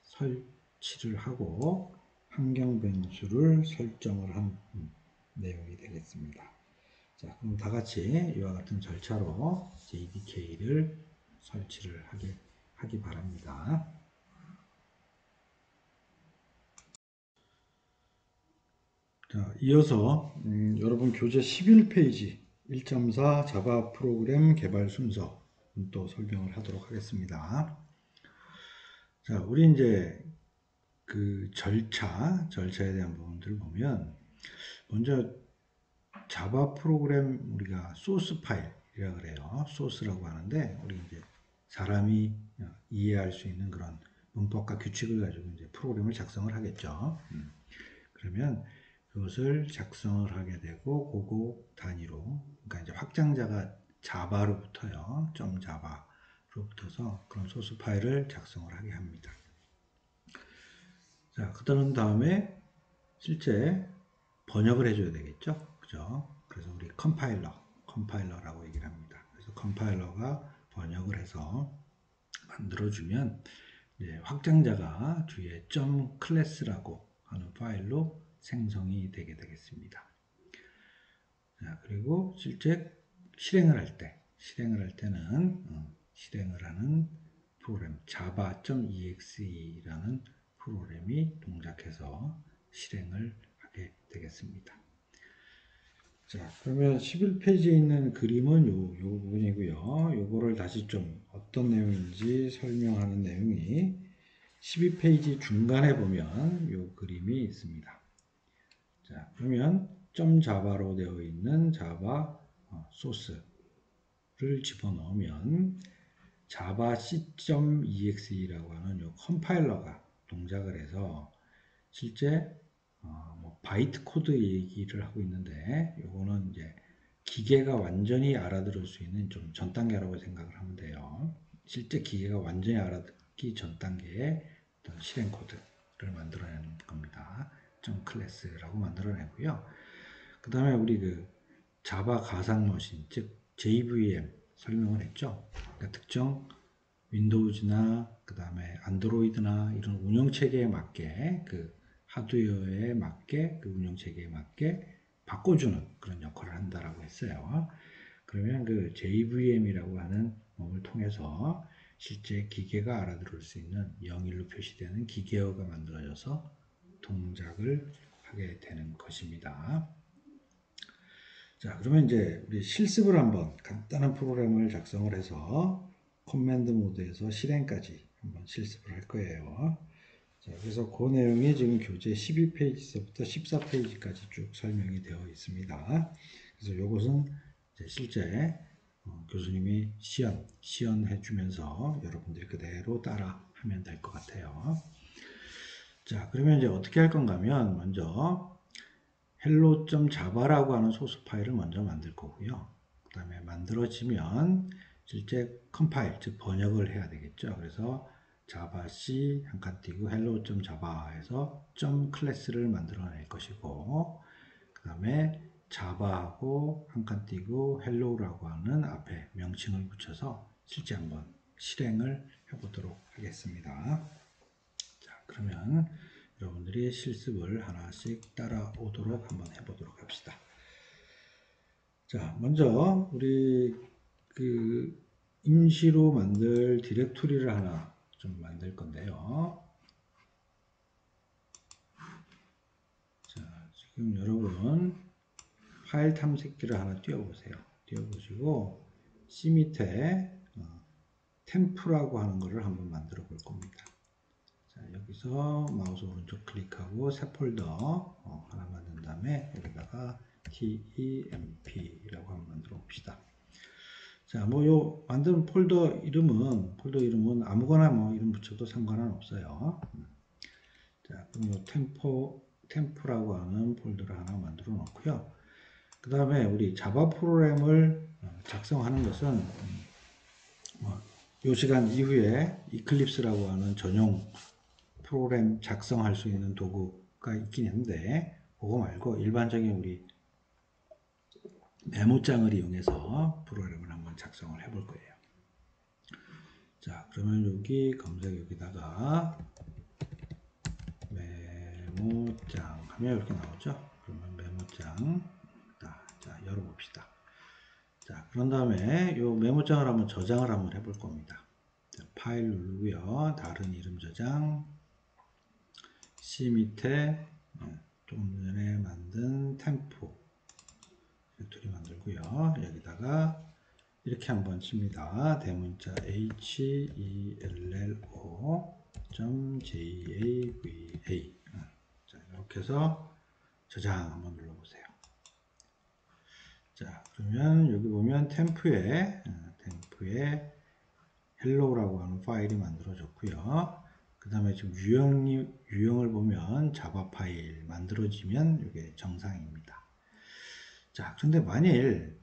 설치를 하고 환경 변수를 설정을 한 내용이 되겠습니다. 자, 그럼 다 같이 이와 같은 절차로 JDK를 설치를 하기 바랍니다. 자, 이어서 여러분 교재 11페이지 1.4 자바 프로그램 개발 순서 또 설명을 하도록 하겠습니다. 자, 우리 이제 그 절차에 대한 부분들을 보면 먼저 자바 프로그램 우리가 소스 파일이라 그래요. 소스라고 하는데 우리 이제 사람이 이해할 수 있는 그런 문법과 규칙을 가지고 이제 프로그램을 작성을 하겠죠. 그러면 그것을 작성을 하게 되고 그거 단위로 그러니까 이제 확장자가 자바로 붙어요. 점 자바로 붙어서 그런 소스 파일을 작성을 하게 합니다. 자, 그런 다음에 실제 번역을 해줘야 되겠죠. 그죠? 그래서 우리 컴파일러라고 얘기를 합니다. 그래서 컴파일러가 번역을 해서 만들어주면 이제 확장자가 뒤에 .class라고 하는 파일로 생성이 되게 되겠습니다. 자, 그리고 실제 실행을 할 때는 실행을 하는 프로그램 java.exe라는 프로그램이 동작해서 실행을 하게 되겠습니다. 자, 그러면 11페이지에 있는 그림은 요 부분이고요. 요거를 다시 좀 어떤 내용인지 설명하는 내용이 12페이지 중간에 보면 요 그림이 있습니다. 자, 그러면 .java로 되어 있는 자바 소스를 집어넣으면 java c.exe라고 하는 요 컴파일러가 동작을 해서 실제 뭐 바이트 코드 얘기를 하고 있는데 요거는 이제 기계가 완전히 알아들을 수 있는 좀 전 단계라고 생각을 하면 돼요. 실제 기계가 완전히 알아듣기 전 단계의 어떤 실행 코드를 만들어내는 겁니다. 클래스라고 만들어내고요. 그 다음에 우리 그 자바 가상 머신 즉 JVM 설명을 했죠. 그러니까 특정 윈도우즈나 그 다음에 안드로이드나 이런 운영체계에 맞게 그 하드웨어에 맞게 그 운영체계에 맞게 바꿔주는 그런 역할을 한다라고 했어요. 그러면 그 JVM이라고 하는 몸을 통해서 실제 기계가 알아들을 수 있는 0일로 표시되는 기계어가 만들어져서 동작을 하게 되는 것입니다. 자, 그러면 이제 우리 실습을 한번 간단한 프로그램을 작성을 해서 커맨드 모드에서 실행까지 한번 실습을 할 거예요. 자, 그래서 그 내용이 지금 교재 12페이지서부터 14페이지까지 쭉 설명이 되어 있습니다. 그래서 이것은 이제 실제 교수님이 시연해 주면서 여러분들이 그대로 따라 하면 될 것 같아요. 자, 그러면 이제 어떻게 할 건가 하면 먼저 hello.java라고 하는 소스 파일을 먼저 만들 거고요. 그 다음에 만들어지면 실제 컴파일, 즉 번역을 해야 되겠죠. 그래서 java c 한 칸 띄고 hello.java에서 .class를 만들어낼 것이고 그 다음에 java하고 한 칸 띄고 hello라고 하는 앞에 명칭을 붙여서 실제 한번 실행을 해보도록 하겠습니다. 자, 그러면 여러분들이 실습을 하나씩 따라오도록 한번 해보도록 합시다. 자, 먼저 우리 그 임시로 만들 디렉토리를 하나 좀 만들 건데요. 자, 지금 여러분 파일 탐색기를 하나 띄워보세요. 띄워보시고 C 밑에 템프라고 하는 것을 한번 만들어 볼 겁니다. 자, 여기서 마우스 오른쪽 클릭하고 새 폴더 하나 만든 다음에 여기다가 TEMP라고 한번 만들어 봅시다. 자, 뭐 요 만든 폴더 이름은 아무거나 뭐 이름 붙여도 상관은 없어요. 자, 그럼 요 템프라고 하는 폴더를 하나 만들어 놓고요. 그 다음에 우리 자바 프로그램을 작성하는 것은 요 시간 이후에 이클립스라고 하는 전용 프로그램 작성할 수 있는 도구가 있긴 한데 그거 말고 일반적인 우리 메모장을 이용해서 프로그램을 한번 작성을 해볼 거예요. 자, 그러면 여기 검색 여기다가 메모장 하면 이렇게 나오죠. 그러면 메모장 자, 열어봅시다. 자, 그런 다음에 이 메모장을 한번 저장을 한번 해볼 겁니다. 자, 파일 누르고요. 다른 이름 저장. C 밑에 조금 전에 만든 템포 디렉토리 만들고요. 여기다가 이렇게 한번 칩니다. 대문자 hello.java. 자, 이렇게 해서 저장 한번 눌러보세요. 자, 그러면 여기 보면 템프에 hello라고 하는 파일이 만들어졌고요. 그 다음에 지금 유형을 보면 자바 파일 만들어지면 이게 정상입니다. 자, 그런데 만일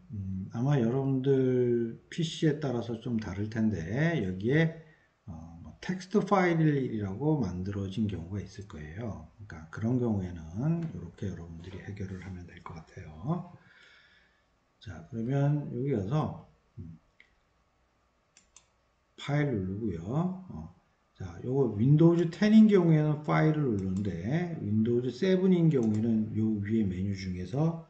아마 여러분들 PC에 따라서 좀 다를 텐데 여기에 뭐 텍스트 파일이라고 만들어진 경우가 있을 거예요. 그러니까 그런 경우에는 이렇게 여러분들이 해결을 하면 될 것 같아요. 자, 그러면 여기 가서 파일 누르고요. 자, 요거 윈도우즈 10인 경우에는 파일을 누르는데 윈도우즈 7인 경우에는 요 위에 메뉴 중에서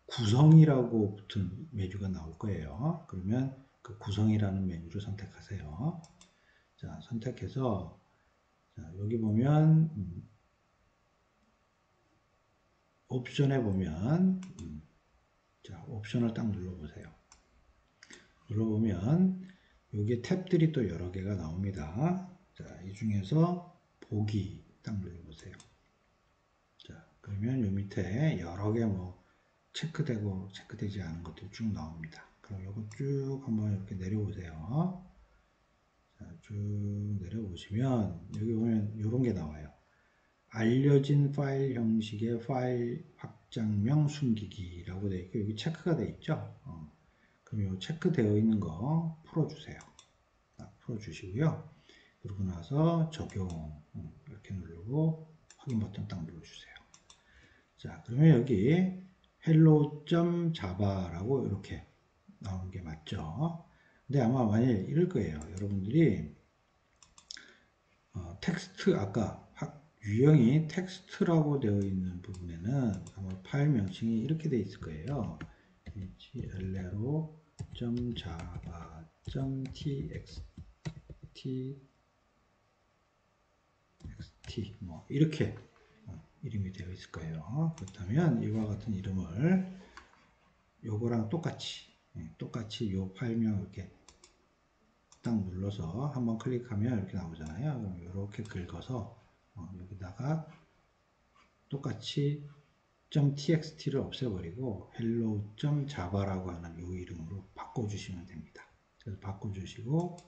구성이라고 붙은 메뉴가 나올 거예요. 그러면 그 구성이라는 메뉴를 선택하세요. 자, 선택해서 자, 여기 보면 옵션에 보면 자, 옵션을 딱 눌러보세요. 눌러보면 여기에 탭들이 또 여러 개가 나옵니다. 자, 이 중에서 보기 딱 눌러보세요. 자, 그러면 요 밑에 여러 개 뭐 체크되고 체크되지 않은 것들이 쭉 나옵니다. 그럼 요거 쭉 한번 이렇게 내려보세요. 자, 쭉 내려보시면 여기 보면 요런 게 나와요. 알려진 파일 형식의 파일 확장명 숨기기라고 되어 있고 여기 체크가 되어 있죠. 그럼 요 체크되어 있는 거 풀어주세요. 풀어주시고요. 그러고 나서 적용 이렇게 누르고 확인 버튼 딱 눌러주세요. 자, 그러면 여기 hello.java라고 이렇게 나오는 게 맞죠? 근데 아마 만일 이럴 거예요. 여러분들이 텍스트 아까 유형이 텍스트라고 되어 있는 부분에는 아마 파일 명칭이 이렇게 되어 있을 거예요. hello.java.txt 뭐 이렇게 이름이 되어 있을 거예요. 그렇다면 이와 같은 이름을 요거랑 똑같이 요 파일명 이렇게 딱 눌러서 한번 클릭하면 이렇게 나오잖아요. 그럼 이렇게 긁어서 여기다가 똑같이 .txt를 없애버리고 hello.java라고 하는 요 이름으로 바꿔주시면 됩니다. 그래서 바꿔주시고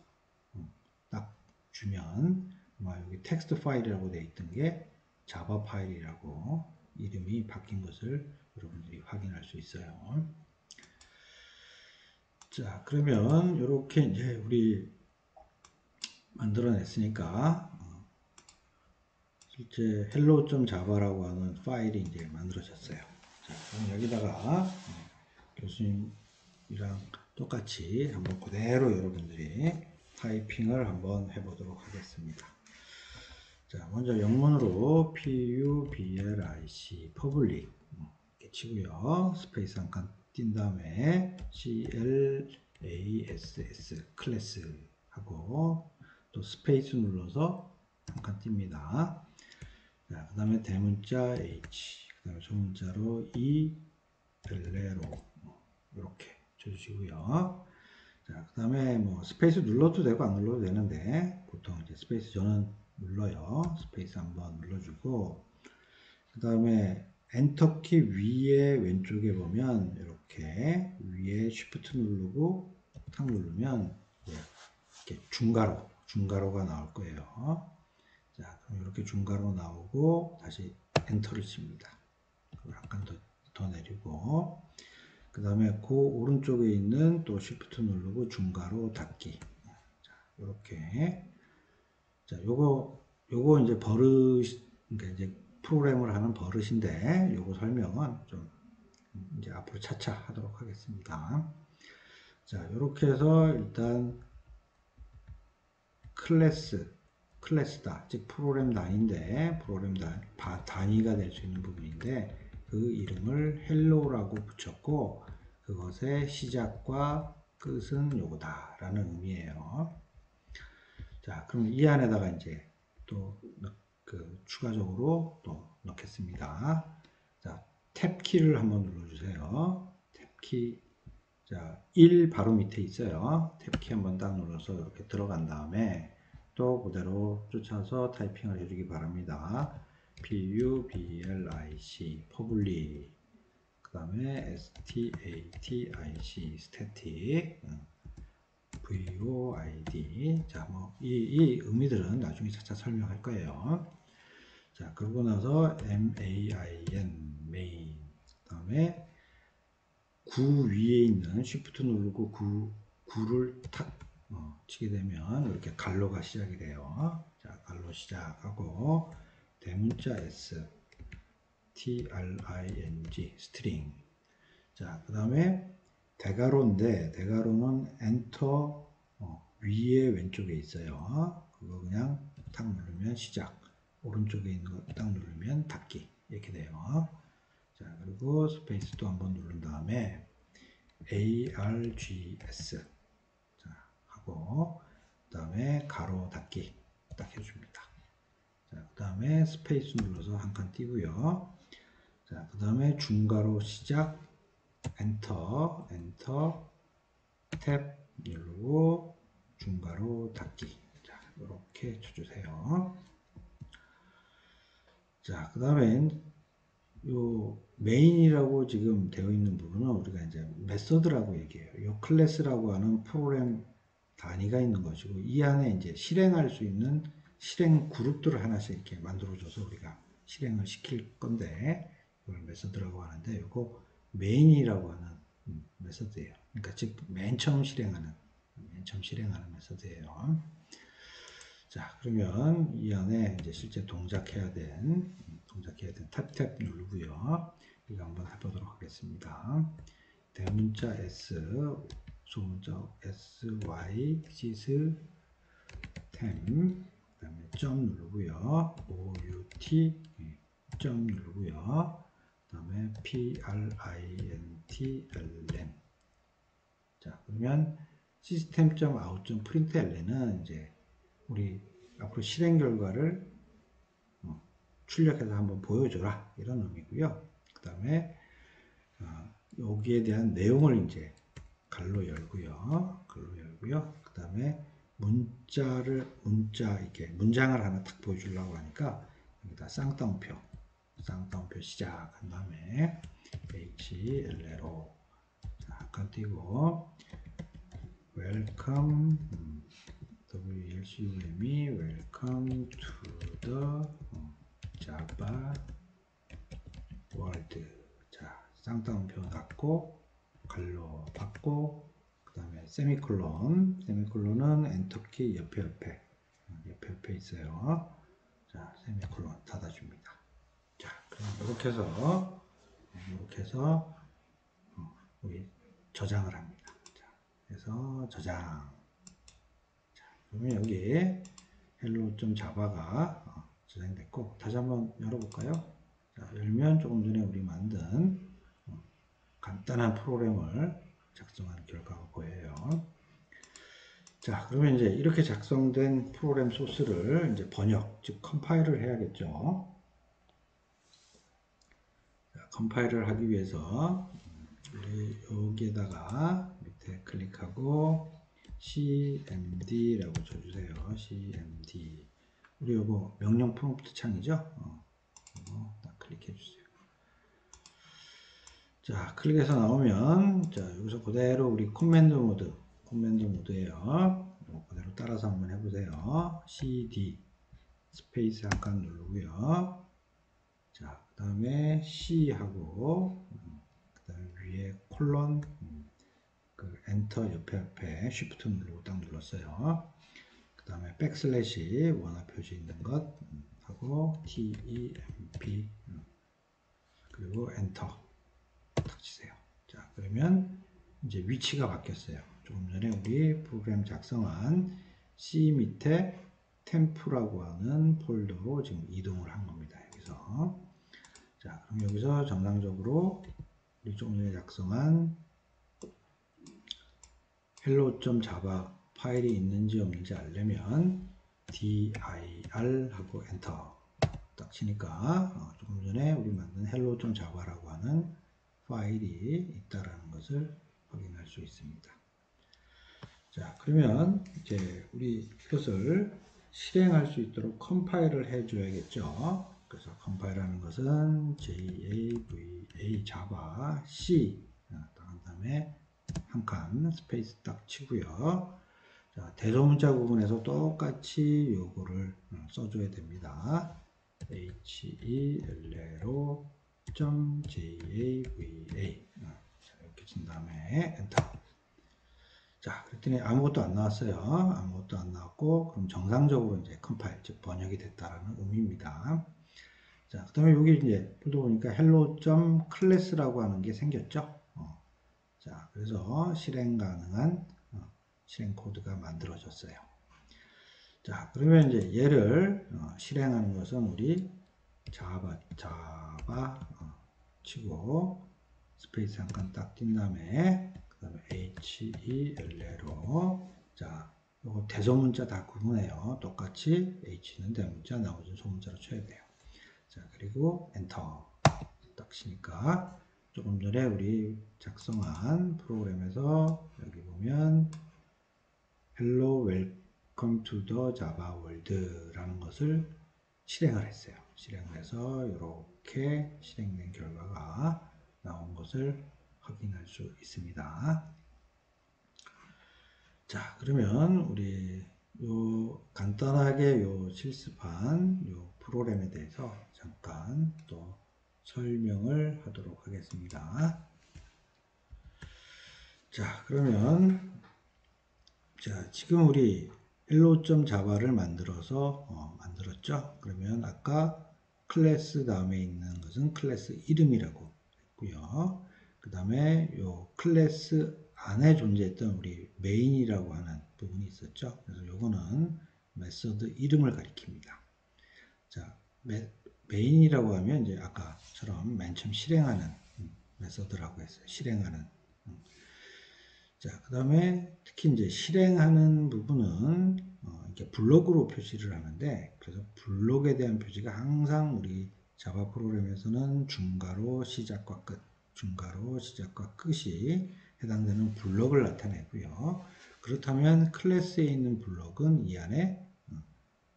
딱 주면 여기 텍스트 파일이라고 되어 있던 게 자바 파일이라고 이름이 바뀐 것을 여러분들이 확인할 수 있어요. 자, 그러면 이렇게 이제 우리 만들어냈으니까 실제 hello.java라고 하는 파일이 이제 만들어졌어요. 자, 그럼 여기다가 교수님이랑 똑같이 한번 그대로 여러분들이 타이핑을 한번 해보도록 하겠습니다. 자, 먼저 영문으로 public, public 이렇게 치고요. 스페이스 한 칸 띈 다음에 class, 클래스 하고 또 스페이스 눌러서 한 칸 띕니다. 자, 그 다음에 대문자 h, 그 다음에 소문자로 e, 벨레로 이렇게 쳐주시고요. 자, 그 다음에 뭐 스페이스 눌러도 되고 안 눌러도 되는데 보통 이제 스페이스 저는 눌러요. 스페이스 한번 눌러주고 그 다음에 엔터키 위에 왼쪽에 보면 이렇게 위에 쉬프트 누르고 탁 누르면 이렇게 중가로가 나올 거예요. 자, 그럼 이렇게 중가로 나오고 다시 엔터를 칩니다. 그걸 한 칸 더 내리고 그 다음에 그 오른쪽에 있는 또 쉬프트 누르고 중가로 닫기. 자, 이렇게. 자, 요거 이제 버릇, 그러니까 이제 프로그램을 하는 버릇인데, 요거 설명은 좀 이제 앞으로 차차 하도록 하겠습니다. 자, 이렇게 해서 일단 클래스다. 즉 프로그램 단위인데, 프로그램 단위가 될 수 있는 부분인데, 그 이름을 헬로라고 붙였고, 그것의 시작과 끝은 요거다 라는 의미예요. 자, 그럼 이 안에다가 이제 또 추가적으로 또 넣겠습니다. 자, 탭 키를 한번 눌러주세요. 탭 키. 자, 1 바로 밑에 있어요. 탭 키 한번 딱 눌러서 이렇게 들어간 다음에 또 그대로 쫓아서 타이핑을 해주기 바랍니다. public, public. 그 다음에 static, static. void. 자, 뭐, 이 의미들은 나중에 차차 설명할 거예요. 자, 그러고 나서 main. 그 다음에 구 위에 있는 Shift 누르고 구를 탁 치게 되면 이렇게 갈로가 시작이 돼요. 자, 갈로 시작하고 대문자 S, string, string. 자, 그 다음에 대괄호인데 대괄호는 엔터 위에 왼쪽에 있어요. 그거 그냥 탁 누르면 시작, 오른쪽에 있는 거 딱 누르면 닫기 이렇게 돼요. 자, 그리고 스페이스 또 한번 누른 다음에 args 자, 하고 그 다음에 가로 닫기 딱 해줍니다. 자, 그 다음에 스페이스 눌러서 한 칸 띄고요. 자, 그 다음에 중가로 시작 엔터 탭 누르고 중가로 닫기. 자, 이렇게 쳐주세요. 자, 그 다음엔 요 메인이라고 지금 되어 있는 부분은 우리가 이제 메서드라고 얘기해요. 요 클래스라고 하는 프로그램 단위가 있는 것이고 이 안에 이제 실행할 수 있는 실행 그룹들을 하나씩 이렇게 만들어줘서 우리가 실행을 시킬 건데 이걸 메서드라고 하는데 이거 메인이라고 하는 메서드예요. 그러니까 즉 맨 처음 실행하는 메서드예요. 자, 그러면 이 안에 이제 실제 동작해야 된 탭 누르고요. 이거 한번 해보도록 하겠습니다. 대문자 S, 소문자 SY, sys, 템, 그 다음에 점 누르고요. OUT, 점 누르고요. 그 다음에 PRINTLN. 자, 그러면 system.out.println은 이제 우리 앞으로 실행 결과를 출력해서 한번 보여줘라 이런 의미고요. 그 다음에 여기에 대한 내용을 이제 갈로 열고요. 그 다음에 이렇게 문장을 하나 딱 보여주려고 하니까 여기다 쌍따옴표 시작한 다음에 HLLO 잠깐 띄고 welcome WLCUM이 welcome to the Java world. 자, 쌍따옴표 닫고 갈로 받고 그 다음에 세미콜론은 엔터키 옆에 있어요. 자, 세미콜론 닫아줍니다. 자, 그럼 이렇게 해서 우리 저장을 합니다. 자, 그래서 저장. 자, 그러면 여기 hello.java가 저장됐고, 다시 한번 열어볼까요? 자, 열면 조금 전에 우리 만든 간단한 프로그램을 작성한 결과가 보여요. 자, 그러면 이제 이렇게 작성된 프로그램 소스를 이제 번역, 즉 컴파일을 해야겠죠. 자, 컴파일을 하기 위해서 우리 여기에다가 밑에 클릭하고 cmd라고 쳐주세요. cmd. 우리 요거 명령 프롬프트 창이죠. 이거 딱 클릭해 주세요. 자, 클릭해서 나오면, 자, 여기서 그대로 우리 코맨드 모드예요. 그대로 따라서 한번 해보세요. cd 스페이스 한 칸 누르고요. 자, 그 다음에 c 하고 그 다음에 위에 콜론 그 엔터 옆에 쉬프트 누르고 딱 눌렀어요. 그 다음에 백슬래시 원화 표시 있는 것 하고 temp 그리고 엔터 딱 치세요. 자, 그러면 이제 위치가 바뀌었어요. 조금 전에 우리 프로그램 작성한 C 밑에 템프라고 하는 폴더로 지금 이동을 한 겁니다. 여기서. 자, 그럼 여기서 정상적으로 우리 조금 전에 작성한 hello.java 파일이 있는지 없는지 알려면 dir 하고 엔터 딱 치니까 조금 전에 우리 만든 hello.java라고 하는 파일이 있다라는 것을 확인할 수 있습니다. 자, 그러면 이제 우리 이것을 실행할 수 있도록 컴파일을 해줘야겠죠. 그래서 컴파일하는 것은 java java c 한 다음에 한 칸 스페이스 딱 치고요. 자, 대소문자 부분에서 똑같이 요거를 써줘야 됩니다. hello.java 이렇게 친 다음에 엔터. 자, 그랬더니 아무것도 안 나왔어요. 아무것도 안 나왔고, 그럼 정상적으로 이제 컴파일, 즉 번역이 됐다라는 의미입니다. 자, 그 다음에 여기 이제 폴더 보니까 hello.class라고 하는 게 생겼죠. 자, 그래서 실행 가능한 실행 코드가 만들어졌어요. 자, 그러면 이제 얘를 실행하는 것은 우리 java 치고 스페이스 한 칸 딱 띈 다음에 그 다음에 hello. 자, 요거 대소문자 다 구분해요. 똑같이 h는 대문자, 나머지는 소문자로 쳐야 돼요. 자, 그리고 엔터 딱 치니까 조금 전에 우리 작성한 프로그램에서 여기 보면 hello welcome to the java world라는 것을 실행을 했어요. 실행을 해서 이렇게 실행된 결과가 나온 것을 확인할 수 있습니다. 자, 그러면 우리 요 간단하게 요 실습한 요 프로그램에 대해서 잠깐 또 설명을 하도록 하겠습니다. 자, 그러면 자, 지금 우리 hello.java를 만들었죠. 그러면 아까 클래스 다음에 있는 것은 클래스 이름이라고 했고요. 그 다음에 요 클래스 안에 존재했던 우리 메인이라고 하는 부분이 있었죠. 그래서 요거는 메서드 이름을 가리킵니다. 자, 메인이라고 하면 이제 아까처럼 맨 처음 실행하는 메서드라고 했어요. 실행하는. 자, 그 다음에 특히 이제 실행하는 부분은 이렇게 블록으로 표시를 하는데, 그래서 블록에 대한 표시가 항상 우리 자바 프로그램에서는 중괄호 시작과 끝이 해당되는 블록을 나타내고요. 그렇다면 클래스에 있는 블록은 이 안에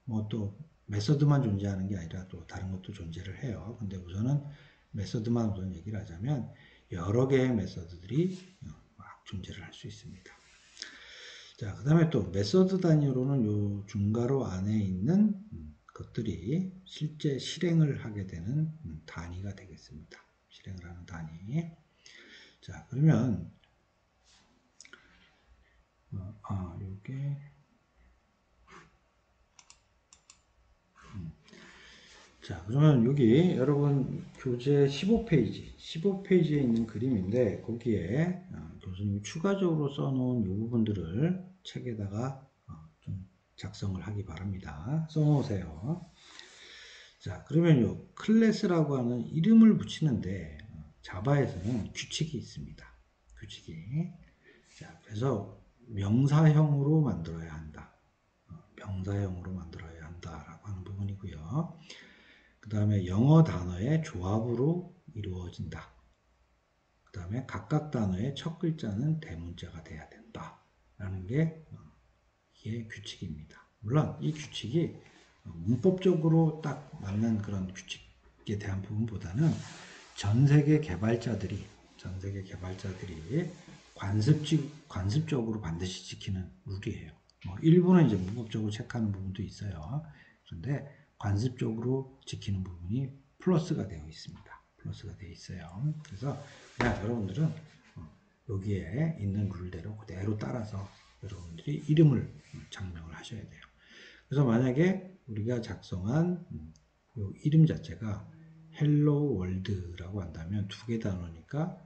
뭐 또 메서드만 존재하는 게 아니라 또 다른 것도 존재를 해요. 근데 우선은 메서드만 우선 얘기를 하자면 여러 개의 메서드들이 막 존재를 할 수 있습니다. 자, 그 다음에 또 메서드 단위로는 요 중괄호 안에 있는 것들이 실제 실행을 하게 되는 단위가 되겠습니다. 실행을 하는 단위. 자, 그러면 요게 자, 그러면 여기 여러분 교재 15페이지에 있는 그림인데 거기에 교수님이 추가적으로 써놓은 이 부분들을 책에다가 좀 작성을 하기 바랍니다. 써놓으세요. 자, 그러면 요 클래스라고 하는 이름을 붙이는데 자바에서는 규칙이 있습니다. 규칙이. 자, 그래서 명사형으로 만들어야 한다. 명사형으로 만들어야 한다라고 하는 부분이고요. 그 다음에 영어 단어의 조합으로 이루어진다. 그 다음에 각각 단어의 첫 글자는 대문자가 돼야 된다. 라는 게 이게 규칙입니다. 물론 이 규칙이 문법적으로 딱 맞는 그런 규칙에 대한 부분보다는 전 세계 개발자들이 관습적으로 반드시 지키는 룰이에요. 뭐 일부는 이제 문법적으로 체크하는 부분도 있어요. 그런데 관습적으로 지키는 부분이 플러스가 되어 있습니다. 플러스가 되어 있어요. 그래서 그냥 여러분들은 여기에 있는 룰대로 그대로 따라서 여러분들이 이름을 장명을 하셔야 돼요. 그래서 만약에 우리가 작성한 요 이름 자체가 헬로 월드라고 한다면 두 개 단어니까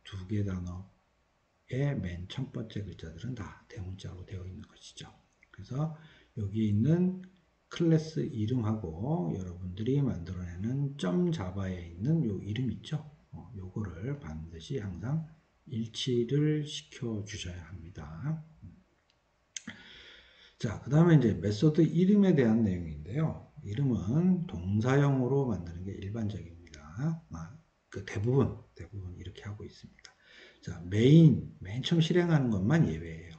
두 개 단어의 맨 첫 번째 글자들은 다 대문자로 되어 있는 것이죠. 그래서 여기 있는 클래스 이름하고 여러분들이 만들어내는 .자바에 있는 요 이름 있죠. 요거를 반드시 항상 일치를 시켜 주셔야 합니다. 자, 그 다음에 이제 메소드 이름에 대한 내용인데요. 이름은 동사형으로 만드는 게 일반적입니다. 대부분 이렇게 하고 있습니다. 자, 맨 처음 실행하는 것만 예외예요.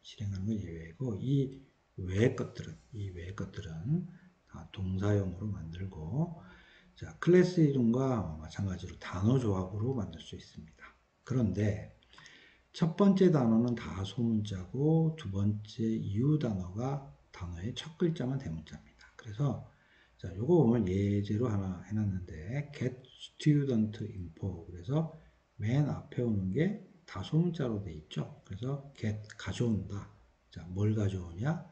실행하는 건 예외이고, 이 외의 것들은 다 동사형으로 만들고, 자, 클래스 이름과 마찬가지로 단어 조합으로 만들 수 있습니다. 그런데 첫 번째 단어는 다 소문자고 두 번째 이후 단어가 단어의 첫 글자만 대문자입니다. 그래서 자, 요거 보면 예제로 하나 해놨는데 get student info 그래서 맨 앞에 오는 게 다 소문자로 돼 있죠. 그래서 get 가져온다. 자, 뭘 가져오냐?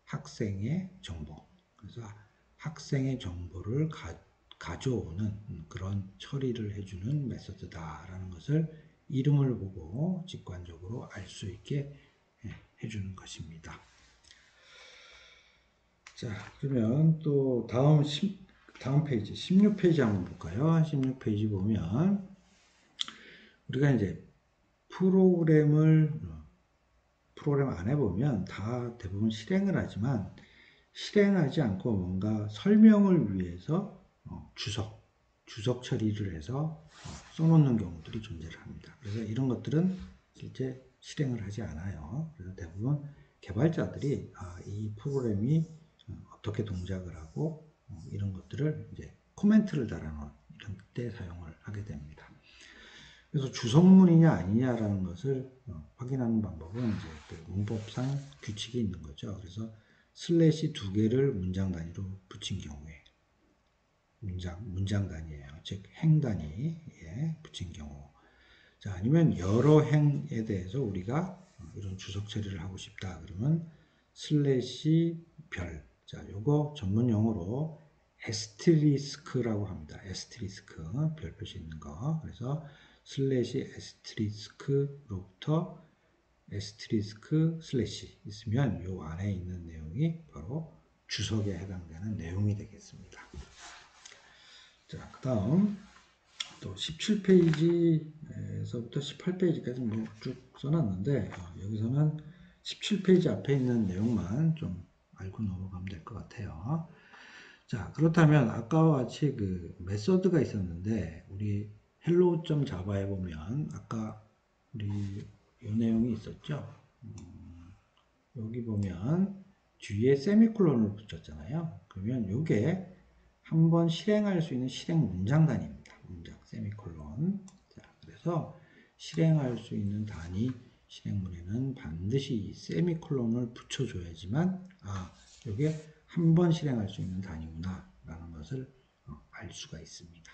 학생의 정보. 그래서 학생의 정보를 가져오는 그런 처리를 해주는 메소드다라는 것을 이름을 보고 직관적으로 알 수 있게 해주는 것입니다. 자, 그러면 또 다음 페이지 16페이지 한번 볼까요? 16페이지 보면 우리가 이제 프로그램 안에 보면 다 대부분 실행을 하지만 실행하지 않고 뭔가 설명을 위해서 주석 처리를 해서 써놓는 경우들이 존재를 합니다. 그래서 이런 것들은 실제 실행을 하지 않아요. 그래서 대부분 개발자들이 이 프로그램이 어떻게 동작을 하고 이런 것들을 이제 코멘트를 달아놓은 이런 때 사용을 하게 됩니다. 그래서 주석문이냐 아니냐라는 것을 확인하는 방법은 이제 그 문법상 규칙이 있는 거죠. 그래서 슬래시 두 개를 문장 단위로 붙인 경우에 문장 단위예요. 즉 행 단위에 붙인 경우. 자, 아니면 여러 행에 대해서 우리가 이런 주석 처리를 하고 싶다. 그러면 슬래시 별. 자, 요거 전문 용어로 에스트리스크라고 합니다. 에스트리스크 별 표시 있는 거. 그래서 슬래시 에스트리스크로부터 에스트리스크 슬래시 있으면 요 안에 있는 내용이 바로 주석에 해당되는 내용이 되겠습니다. 자, 그 다음 또 17페이지에서부터 18페이지까지 뭐 쭉 써놨는데 여기서는 17페이지 앞에 있는 내용만 좀 알고 넘어가면 될 것 같아요. 자, 그렇다면 아까와 같이 그 메소드가 있었는데 우리 hello.java에 보면 아까 우리 이 내용이 있었죠. 여기 보면 뒤에 세미콜론을 붙였잖아요. 그러면 이게 한번 실행할 수 있는 실행 문장 단위입니다. 문장 세미콜론. 자, 그래서 실행할 수 있는 단위 실행문에는 반드시 이 세미콜론을 붙여줘야지만 이게 한 번 실행할 수 있는 단위구나 라는 것을 알 수가 있습니다.